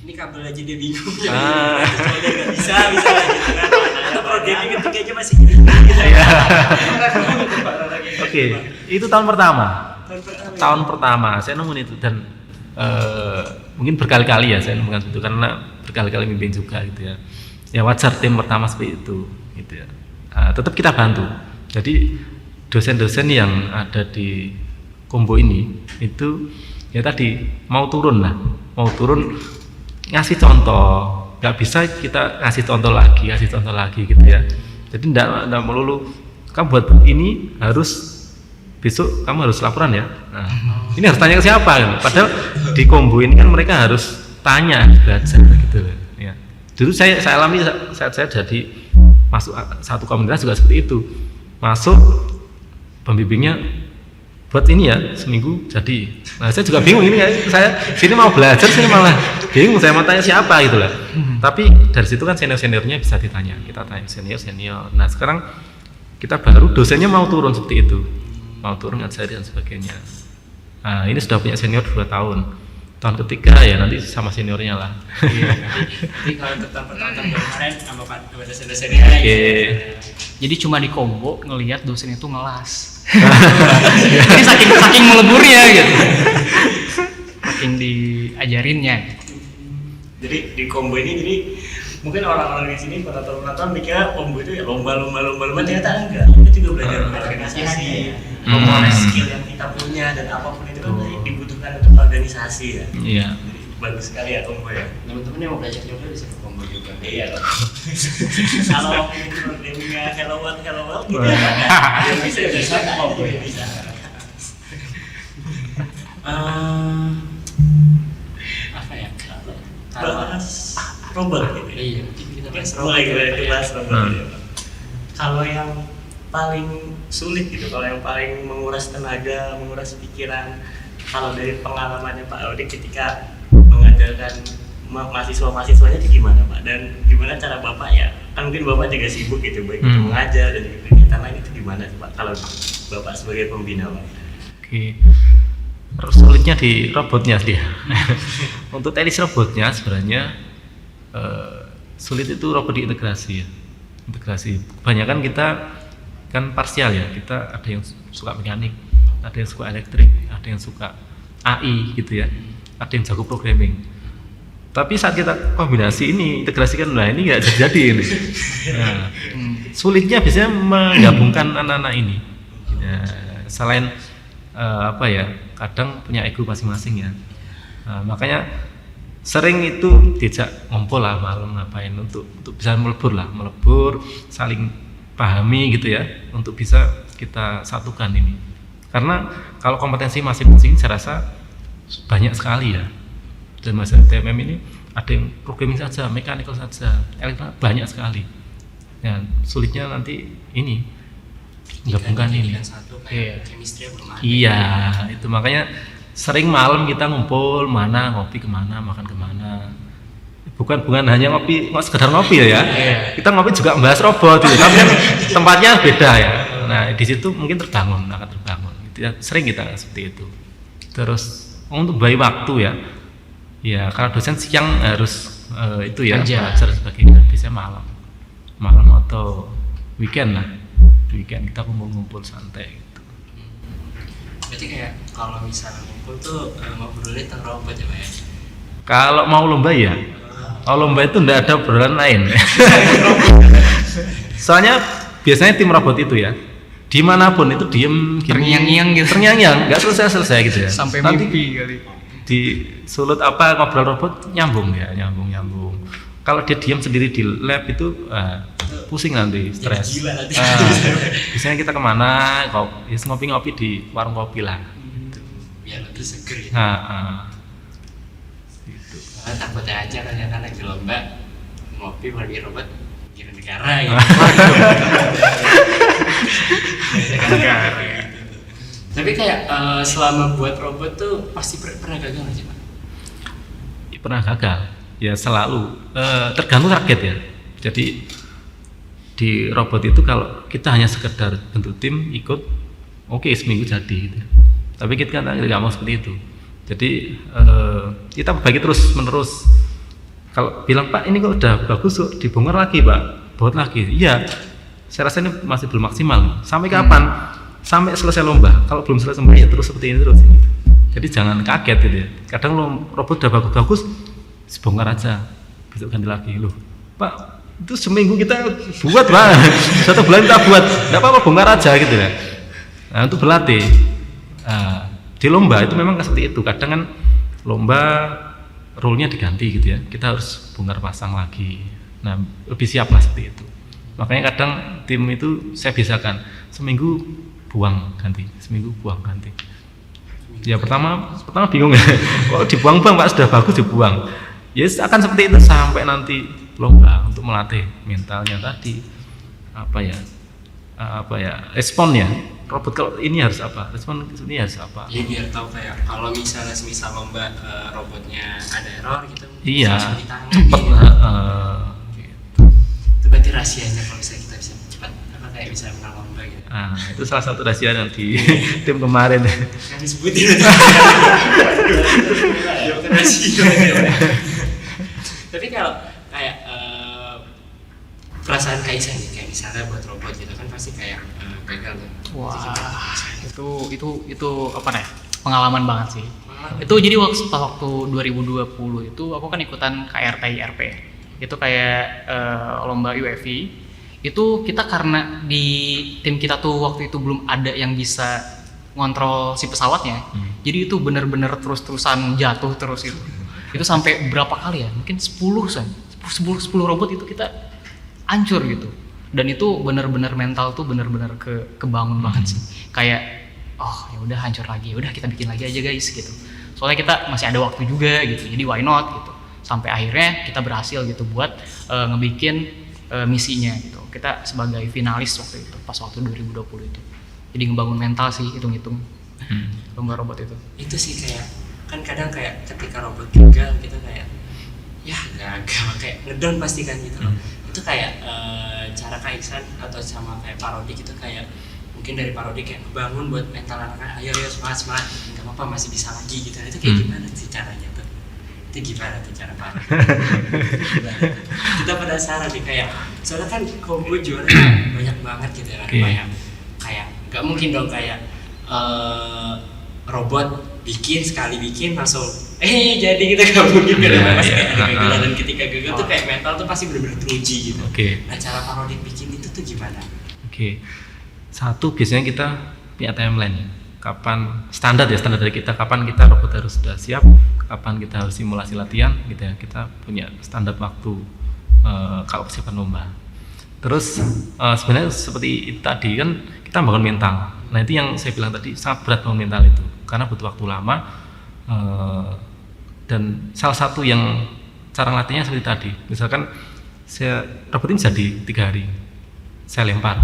ini kabel aja dia bingung. Soalnya nggak bisa gitu kan. Atau programming ketika aja masih gini. Oke, itu tahun pertama. Tahun pertama saya nemuin itu dan mungkin berkali-kali ya saya nemukan itu karena berkali-kali bimbing juga gitu ya. Ya wajar tim pertama seperti itu gitu ya. Tetap kita bantu. Jadi dosen-dosen yang ada di Kombo ini itu ya tadi mau turun ngasih contoh, nggak bisa kita ngasih contoh lagi gitu ya. Jadi nggak melulu kamu buat ini harus besok kamu harus laporan ya. Nah, ini harus tanya ke siapa kan? Padahal di Kombo ini kan mereka harus tanya, belajar gitu ya. Dulu saya alami saat saya jadi masuk satu komunitas juga seperti itu. Masuk pembimbingnya buat ini ya seminggu jadi. Nah saya juga bingung ini ya, saya sini mau belajar sini malah bingung saya mau tanya siapa gitu lah. Tapi dari situ kan seniornya bisa ditanya, kita tanya senior. Nah sekarang kita baru dosennya mau turun seperti itu, mau turun ngajari dan sebagainya. Nah ini sudah punya senior 2 tahun. Tahun ketiga ya nanti sama seniornya lah. Jadi kalau untuk tahun pertama kemarin sama dosen-dosennya. Jadi cuma di Kombo ngelihat dosen itu ngelas. Ini saking meleburnya gitu. Saking diajarinnya. Jadi di Kombo ini jadi mungkin orang-orang di sini penonton mikirnya Kombo itu ya lomba ternyata enggak. Kita juga belajar organisasi, memulai skill yang kita punya dan apapun itu kan dibutuhkan untuk organisasi ya. Iya. Jadi bagus sekali ya Kombo ya. Teman-teman yang mau belajar juga bisa ke Kombo juga. Iya. Kalau programmingnya Hello World gitu ya. Ya bisa ke Kombo ya bisa. Apa ya? Bahas robot gitu. Iya, kita bahas Mulai robot. bahas robot gitu. Kalau yang paling sulit gitu, kalau yang paling menguras tenaga, menguras pikiran, kalau dari pengalamannya Pak Audi ketika mengajarkan mahasiswa-mahasiswanya itu gimana Pak? Dan gimana cara Bapak ya? Kan mungkin Bapak juga sibuk gitu, baik itu mengajar dan juga kegiatan lain itu gimana Pak? Kalau Bapak sebagai pembina Pak? Oke. Sulitnya di robotnya dia. Untuk teknis robotnya sebenarnya sulit itu robot diintegrasi ya. Integrasi. Kebanyakan kita kan parsial ya. Kita ada yang suka mekanik, ada yang suka elektrik, ada yang suka AI gitu ya. Ada yang jago programming. Tapi saat kita kombinasi ini integrasikan, nah ini nggak jadi ini. Nah, sulitnya biasanya menggabungkan anak-anak ini. Ya, selain kadang punya ego masing-masing ya. Nah, makanya sering itu diajak ngumpul lah malam ngapain untuk bisa melebur, saling pahami gitu ya, untuk bisa kita satukan ini. Karena kalau kompetensi masing-masing saya rasa banyak sekali ya. Dan masa TMM ini ada yang programming saja, mechanical saja, elektronik banyak sekali. Ya, sulitnya nanti ini gabungkan ini. Iya, itu makanya sering malam kita ngumpul ngopi kemana, makan kemana. Bukan hanya ngopi, sekedar ngopi ya. Kita ngopi juga membahas robot gitu. Tapi kan tempatnya beda ya. Nah, di situ mungkin akan terbangun. Gitu ya. Sering kita seperti itu. Terus untuk bagi waktu ya. Ya kalau dosen siang harus itu ya Kerja. belajar sebagainya, biasanya malam atau weekend lah. Di weekend kita ngumpul santai gitu. Berarti kayak kalau misalnya ngumpul tuh ngobrolin tentang robot ya Pak ya? Kalau mau lomba ya, kalau lomba itu enggak ada obrolan lain. Soalnya biasanya tim robot itu ya, dimanapun itu diem gini, Terngiang-ngiang gitu. terngiang-ngiang, nggak selesai gitu ya. Sampai Nanti mimpi kali. di sulut apa ngobrol robot nyambung. Kalau dia diam sendiri di lab itu pusing nanti, stres. gila nanti. Biasanya kita kemana? Ngopi-ngopi di warung kopi lah. Biar lebih seger gitu. Gitu. Takutnya aja kan anak di lomba ngopi bagi robot kira negara gitu. Tapi kayak selama buat robot tuh pasti pernah gagal nggak sih Pak? Pernah gagal ya, selalu tergantung target ya. Jadi di robot itu kalau kita hanya sekedar bentuk tim ikut, oke, seminggu jadi gitu. Tapi kita kan tidak mau seperti itu. Jadi kita bagi terus menerus. Kalau bilang Pak ini kok udah bagus, dibongkar lagi Pak, buat lagi. Iya, saya rasa ini masih belum maksimal. Sampai kapan? Sampai selesai lomba. Kalau belum selesai lomba ya terus seperti ini terus. Jadi jangan kaget gitu ya. Kadang robot udah bagus-bagus, bongkar aja, besok ganti lagi. Loh Pak, itu seminggu kita buat Pak, 1 bulan kita buat, nggak apa-apa bongkar aja gitu ya. Nah untuk berlatih di lomba itu memang seperti itu. Kadang kan lomba role-nya diganti gitu ya, kita harus bongkar pasang lagi. Nah lebih siap lah seperti itu. Makanya kadang tim itu saya biasakan seminggu buang ganti, seminggu buang ganti. Ya pertama bingung ya, kok dibuang-buang Pak, sudah bagus dibuang. Ya akan seperti itu sampai nanti lomba untuk melatih mentalnya tadi, responnya. Robot kalau ini harus apa, respon ini harus apa. Ya biar tahu kayak kalau misalnya semisal lomba robotnya ada error gitu, Iya, langsung ditangani cepet. gitu. Itu berarti rahasianya kalau misalnya kita bisa cepat kayak bisa menang lomba gitu. Itu salah satu rahasia nanti tim kemarin. Kan disebutin ya bukan rahasia. Tapi kalau kayak perasaan Kaisa nih, kayak misalnya buat robot gitu kan pasti kayak gagal tuh. Wah, itu apa nih? Pengalaman banget sih. Itu jadi waktu 2020 itu aku kan ikutan KRTIRP. Itu kayak lomba UFV. Itu kita karena di tim kita tuh waktu itu belum ada yang bisa ngontrol si pesawatnya. Jadi itu bener-bener terus-terusan jatuh terus itu. Itu sampai berapa kali ya? Mungkin 10 robot itu kita hancur gitu. Dan itu bener-bener mental tuh bener-bener kebangun banget sih. Kayak ya udah hancur lagi, udah kita bikin lagi aja guys gitu. Soalnya kita masih ada waktu juga gitu. Jadi why not gitu. Sampai akhirnya kita berhasil gitu buat ngebikin misinya gitu. Kita sebagai finalis waktu itu, pas waktu 2020 itu. Jadi ngebangun mental sih, hitung-hitung lomba robot itu. Itu sih kayak kan kadang kayak ketika robot gagal kita kayak ya gagal, kayak ngedown pasti kan gitu loh. Itu kayak cara Kaisan atau sama kayak parodi gitu, kayak mungkin dari parodi kayak ngebangun buat mental anak-anak, ayo semangat, nggak apa-apa masih bisa lagi gitu. Itu kayak gimana sih caranya tuh? Itu gimana tuh cara parodi? Kita penasaran nih, kayak soalnya kan kombo juara banyak banget gitu ya, kayak nggak mungkin dong kayak robot sekali bikin langsung jadi kita nggak mungkin kan, pasti kayak ada gagal, dan ketika gagal tuh kayak mental tuh pasti benar-benar teruji gitu. Nah cara parodi bikin itu tuh gimana? Satu biasanya kita punya timeline, kapan standar dari kita, kapan kita robot harus sudah siap, kapan kita harus simulasi latihan gitu ya. Kita punya standar waktu kalau persiapan lomba. Terus sebenarnya seperti itu tadi kan kita bangun mental. Nah itu yang saya bilang tadi, sangat berat bangun mental itu karena butuh waktu lama. Dan salah satu yang cara latihnya seperti tadi, misalkan robot ini jadi 3 hari, saya lempar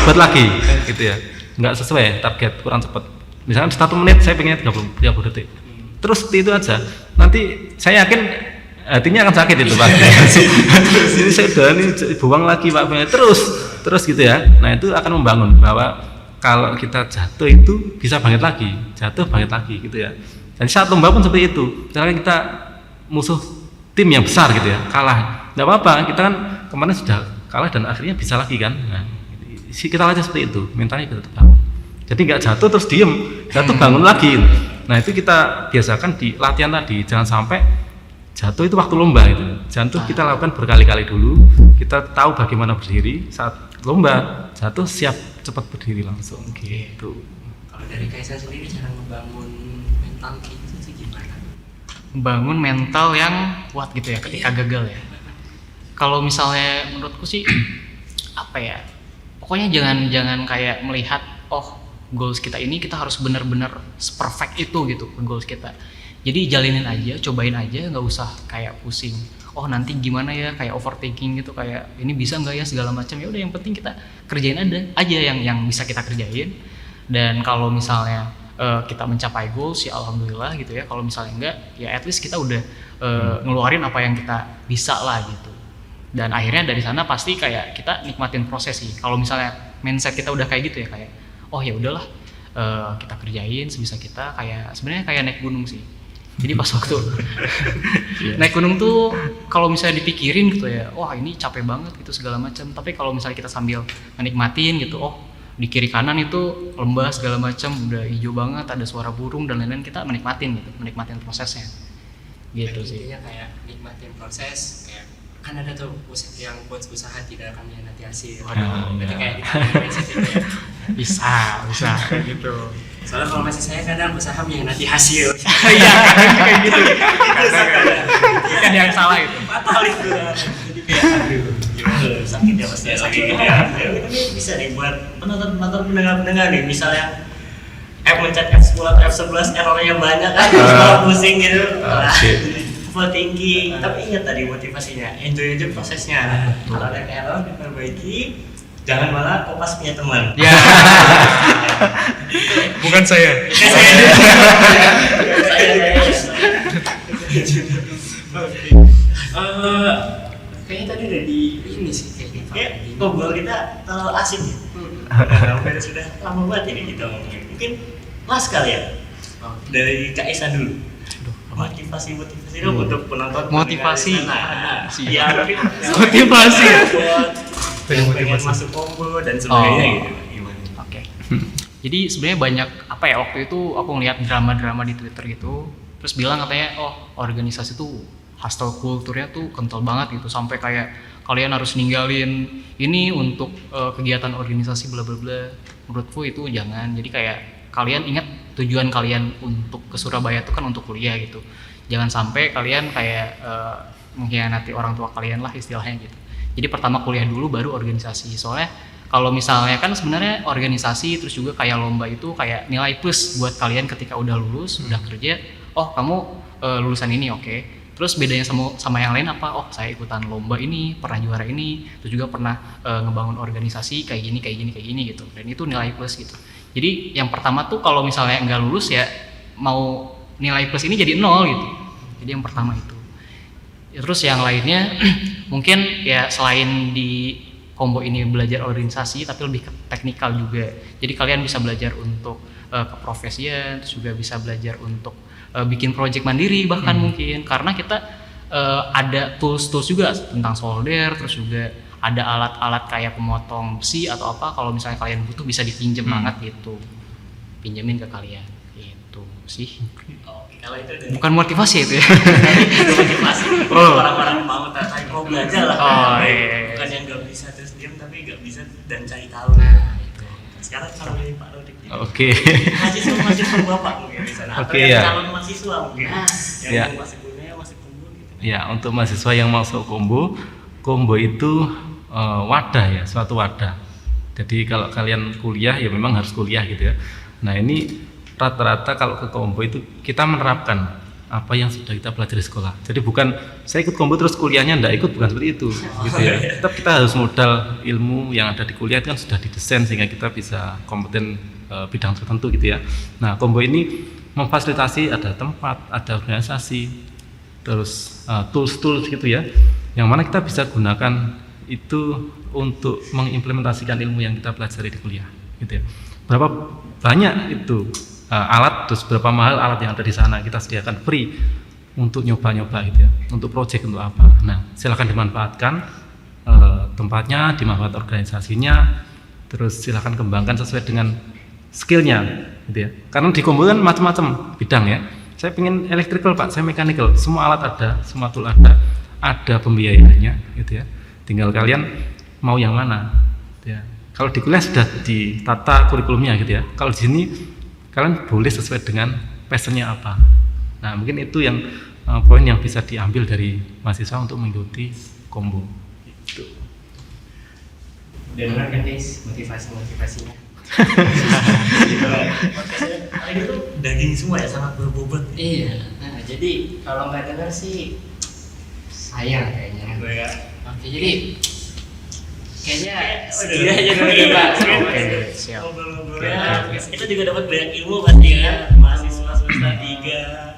buat lagi gitu ya, nggak sesuai target, kurang cepat. Misalkan 1 menit saya pengen 30 detik, terus seperti itu aja, nanti saya yakin hatinya akan sakit itu Pak. Ini saya udah buang lagi Pak, terus gitu ya. Nah itu akan membangun bahwa kalau kita jatuh itu bisa bangkit lagi gitu ya. Dan saat lomba pun seperti itu. Misalkan kita musuh tim yang besar gitu ya, kalah, nggak apa-apa, kita kan kemarin sudah kalah dan akhirnya bisa lagi kan. Nah, kita latih seperti itu, mentalnya kita tetap bangun. Jadi nggak jatuh terus diem, jatuh bangun lagi. Nah itu kita biasakan di latihan tadi, jangan sampai jatuh itu waktu lomba itu. Jatuh kita lakukan berkali-kali dulu, kita tahu bagaimana berdiri. Saat lomba jatuh siap cepat berdiri langsung gitu. Kalau dari Kaisar sendiri cara ngebangun mental kayak gitu tuh gimana? Bangun mental yang kuat gitu ya ketika gagal ya. Kalau misalnya menurutku sih apa ya, pokoknya jangan kayak melihat oh goals kita ini kita harus benar-benar perfect itu gitu goals kita. Jadi jalinin aja, cobain aja, nggak usah kayak pusing. Oh nanti gimana ya, kayak overthinking gitu, kayak ini bisa nggak ya segala macam. Ya udah yang penting kita kerjain aja yang bisa kita kerjain. Dan kalau misalnya kita mencapai goals ya alhamdulillah gitu ya. Kalau misalnya enggak ya at least kita udah ngeluarin apa yang kita bisa lah gitu. Dan akhirnya dari sana pasti kayak kita nikmatin proses sih. Kalau misalnya mindset kita udah kayak gitu ya, kayak oh ya udahlah kita kerjain sebisa kita, kayak sebenarnya kayak naik gunung sih. Jadi pas waktu naik gunung tuh kalau misalnya dipikirin gitu ya, wah ini capek banget gitu segala macam. Tapi kalau misalnya kita sambil menikmatin gitu, oh di kiri kanan itu lembah segala macam, udah hijau banget, ada suara burung dan lain-lain, kita menikmatin gitu, menikmatin prosesnya. Gitu sih. Intinya kayak nikmatin proses, kayak kan ada tuh yang buat usaha tidak akan nanti hasil. Berarti kayak mindset itu ya. Bisa gitu. Soalnya kalau masih saya kadang usaha yang nanti hasil. Iya, kayak gitu. Kan yang salah itu. Fatal itu. Jadi kayak aduh, sakit ya pasti ya, sakit gitu ya. Ini bisa nih buat penonton pendengar nih, misalnya mencet F10 atau F11 errornya banyak kan, terus malah pusing gitu. Overthinking. Tapi ingat tadi motivasinya, enjoy aja prosesnya. Kalau ada error diperbaiki, jangan malah kopas punya teman. Ya. Bukan saya. Kayaknya tadi udah di ini sih kayaknya. Kayak ngobrol kita terlalu asik ya. Sampai sudah lama banget ini kita ngomongin. Mungkin last kali ya. Dari Kak Esa dulu. Motivasi dong untuk penonton. Motivasi. Iya, mungkin Motivasi. Buat pengen masuk combo dan sebagainya gitu. Gimana? Oke. Jadi sebenarnya banyak apa ya, waktu itu aku ngeliat drama-drama di Twitter gitu, terus bilang katanya oh organisasi tuh hustle kulturnya tuh kental banget gitu, sampai kayak kalian harus ninggalin ini untuk kegiatan organisasi bla bla bla. Menurutku itu jangan. Jadi kayak kalian ingat tujuan kalian untuk ke Surabaya itu kan untuk kuliah gitu. Jangan sampai kalian kayak mengkhianati orang tua kalian lah istilahnya gitu. Jadi pertama kuliah dulu baru organisasi. Soalnya kalau misalnya kan sebenarnya organisasi terus juga kayak lomba itu kayak nilai plus buat kalian ketika udah lulus, udah kerja. Oh kamu lulusan ini oke. Terus bedanya sama yang lain apa? Oh saya ikutan lomba ini, pernah juara ini, terus juga pernah ngebangun organisasi kayak gini gitu. Dan itu nilai plus gitu. Jadi yang pertama tuh kalau misalnya nggak lulus ya mau nilai plus ini jadi 0 gitu. Jadi yang pertama itu. Terus yang lainnya mungkin ya selain di combo ini belajar organisasi tapi lebih ke teknikal juga. Jadi kalian bisa belajar untuk keprofesian, terus juga bisa belajar untuk bikin project mandiri bahkan mungkin, karena kita ada tools juga tentang solder, terus juga ada alat-alat kayak pemotong besi atau apa, kalau misalnya kalian butuh bisa dipinjem banget gitu, pinjemin ke kalian gitu sih. Kalau itu Bukan motivasi itu ya. motivasi orang-orang mau mau belajar lah. Iya. Bukan yang nggak bisa terus diam tapi nggak bisa dan cari tahu. Sekarang kalau dari Pak Rodik Oke. mahasiswa bapak mungkin di sana. Oke, Atau yang ya. calon mahasiswa mungkin yang Ya. mau masuk kuliah masuk kumbu gitu. Ya, untuk mahasiswa yang masuk kombo itu wadah ya, suatu wadah. Jadi kalau kalian kuliah ya memang harus kuliah gitu ya. Nah ini rata-rata kalau ke kombo itu kita menerapkan apa yang sudah kita pelajari di sekolah. Jadi bukan saya ikut kombo terus kuliahnya enggak ikut, bukan seperti itu gitu ya. Tetap kita harus modal ilmu yang ada di kuliah itu kan sudah didesain sehingga kita bisa kompeten bidang tertentu gitu ya. Nah kombo ini memfasilitasi ada tempat, ada organisasi, terus tools gitu ya, yang mana kita bisa gunakan itu untuk mengimplementasikan ilmu yang kita pelajari di kuliah gitu ya. Berapa banyak itu alat, terus berapa mahal alat yang ada di sana, kita sediakan free untuk nyoba-nyoba gitu ya, untuk project untuk apa. Nah, silakan dimanfaatkan tempatnya, dimanfaatkan organisasinya, terus silakan kembangkan sesuai dengan skillnya gitu ya. Karena di Kombo kan macam-macam bidang ya. Saya pengen electrical Pak, saya mechanical, semua alat ada, semua tool ada pembiayaannya gitu ya. Tinggal kalian mau yang mana gitu ya. Kalau di kuliah sudah ditata kurikulumnya gitu ya. Kalau di sini kalian boleh sesuai dengan passionnya apa. Nah, mungkin itu yang poin yang bisa diambil dari mahasiswa untuk mengikuti Kombo. Gitu. Dan kan guys, motivasinya. Ini tuh daging semua ya, sangat berbobot. Iya. Nah, jadi kalau nggak dengar sih sayang kayaknya. Ya. Oke, jadi kayaknya Sekian aja dulu Oke, Pak. Oke, siap. Ngobrol-ngobrol. Kita juga dapat banyak ilmu pasti kan, mahasiswa semester 3.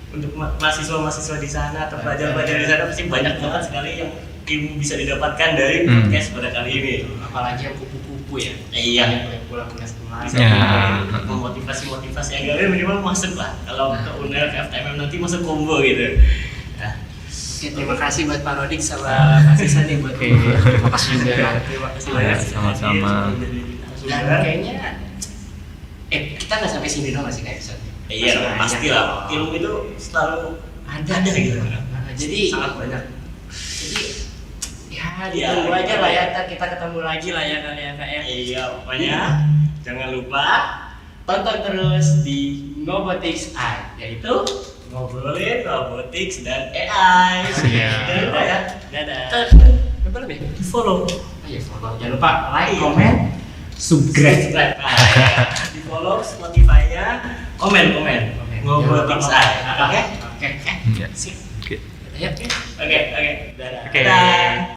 Untuk mahasiswa-mahasiswa di sana atau pelajar-pelajar di sana pasti banyak banget sekali yang ilmu bisa didapatkan dari podcast pada kali ini. Apalagi yang kupu-kupu ya. Iya. Yang pulang kelas Ya. Memotivasi agar minimal masuk lah. Kalau ke UNER, ke FTMM nanti masuk Kombo gitu. Nah, Oke, terima kasih buat Pak Rodik sama Mas Isan nih buat Terima kasih juga. terima kasih Ya, banyak. sama-sama. dan kayaknya kita nggak sampai sini dong masih kayak episode. Iya, pasti lah. Ilmu itu selalu ada gitu. Nah, jadi Sangat banyak. jadi ya Iya, ditunggu aja gitu. lah ya, ntar kita ketemu lagi lah ya Kak ya. Iya, pokoknya jangan lupa Tonton terus di Ngobotics AI, yaitu ngobrolin robotics dan AI. Siap. Jangan lupa ya. dadah. Apa lebih? Di follow. Ayo follow. Jangan lupa like, comment, subscribe. Nah, ya. Di follow Spotify-nya. Komen. Ngobrolin AI. Oke? Oke. Ya. Sip. Oke. Ayo. Oke. Dadah. Oke. Dadah.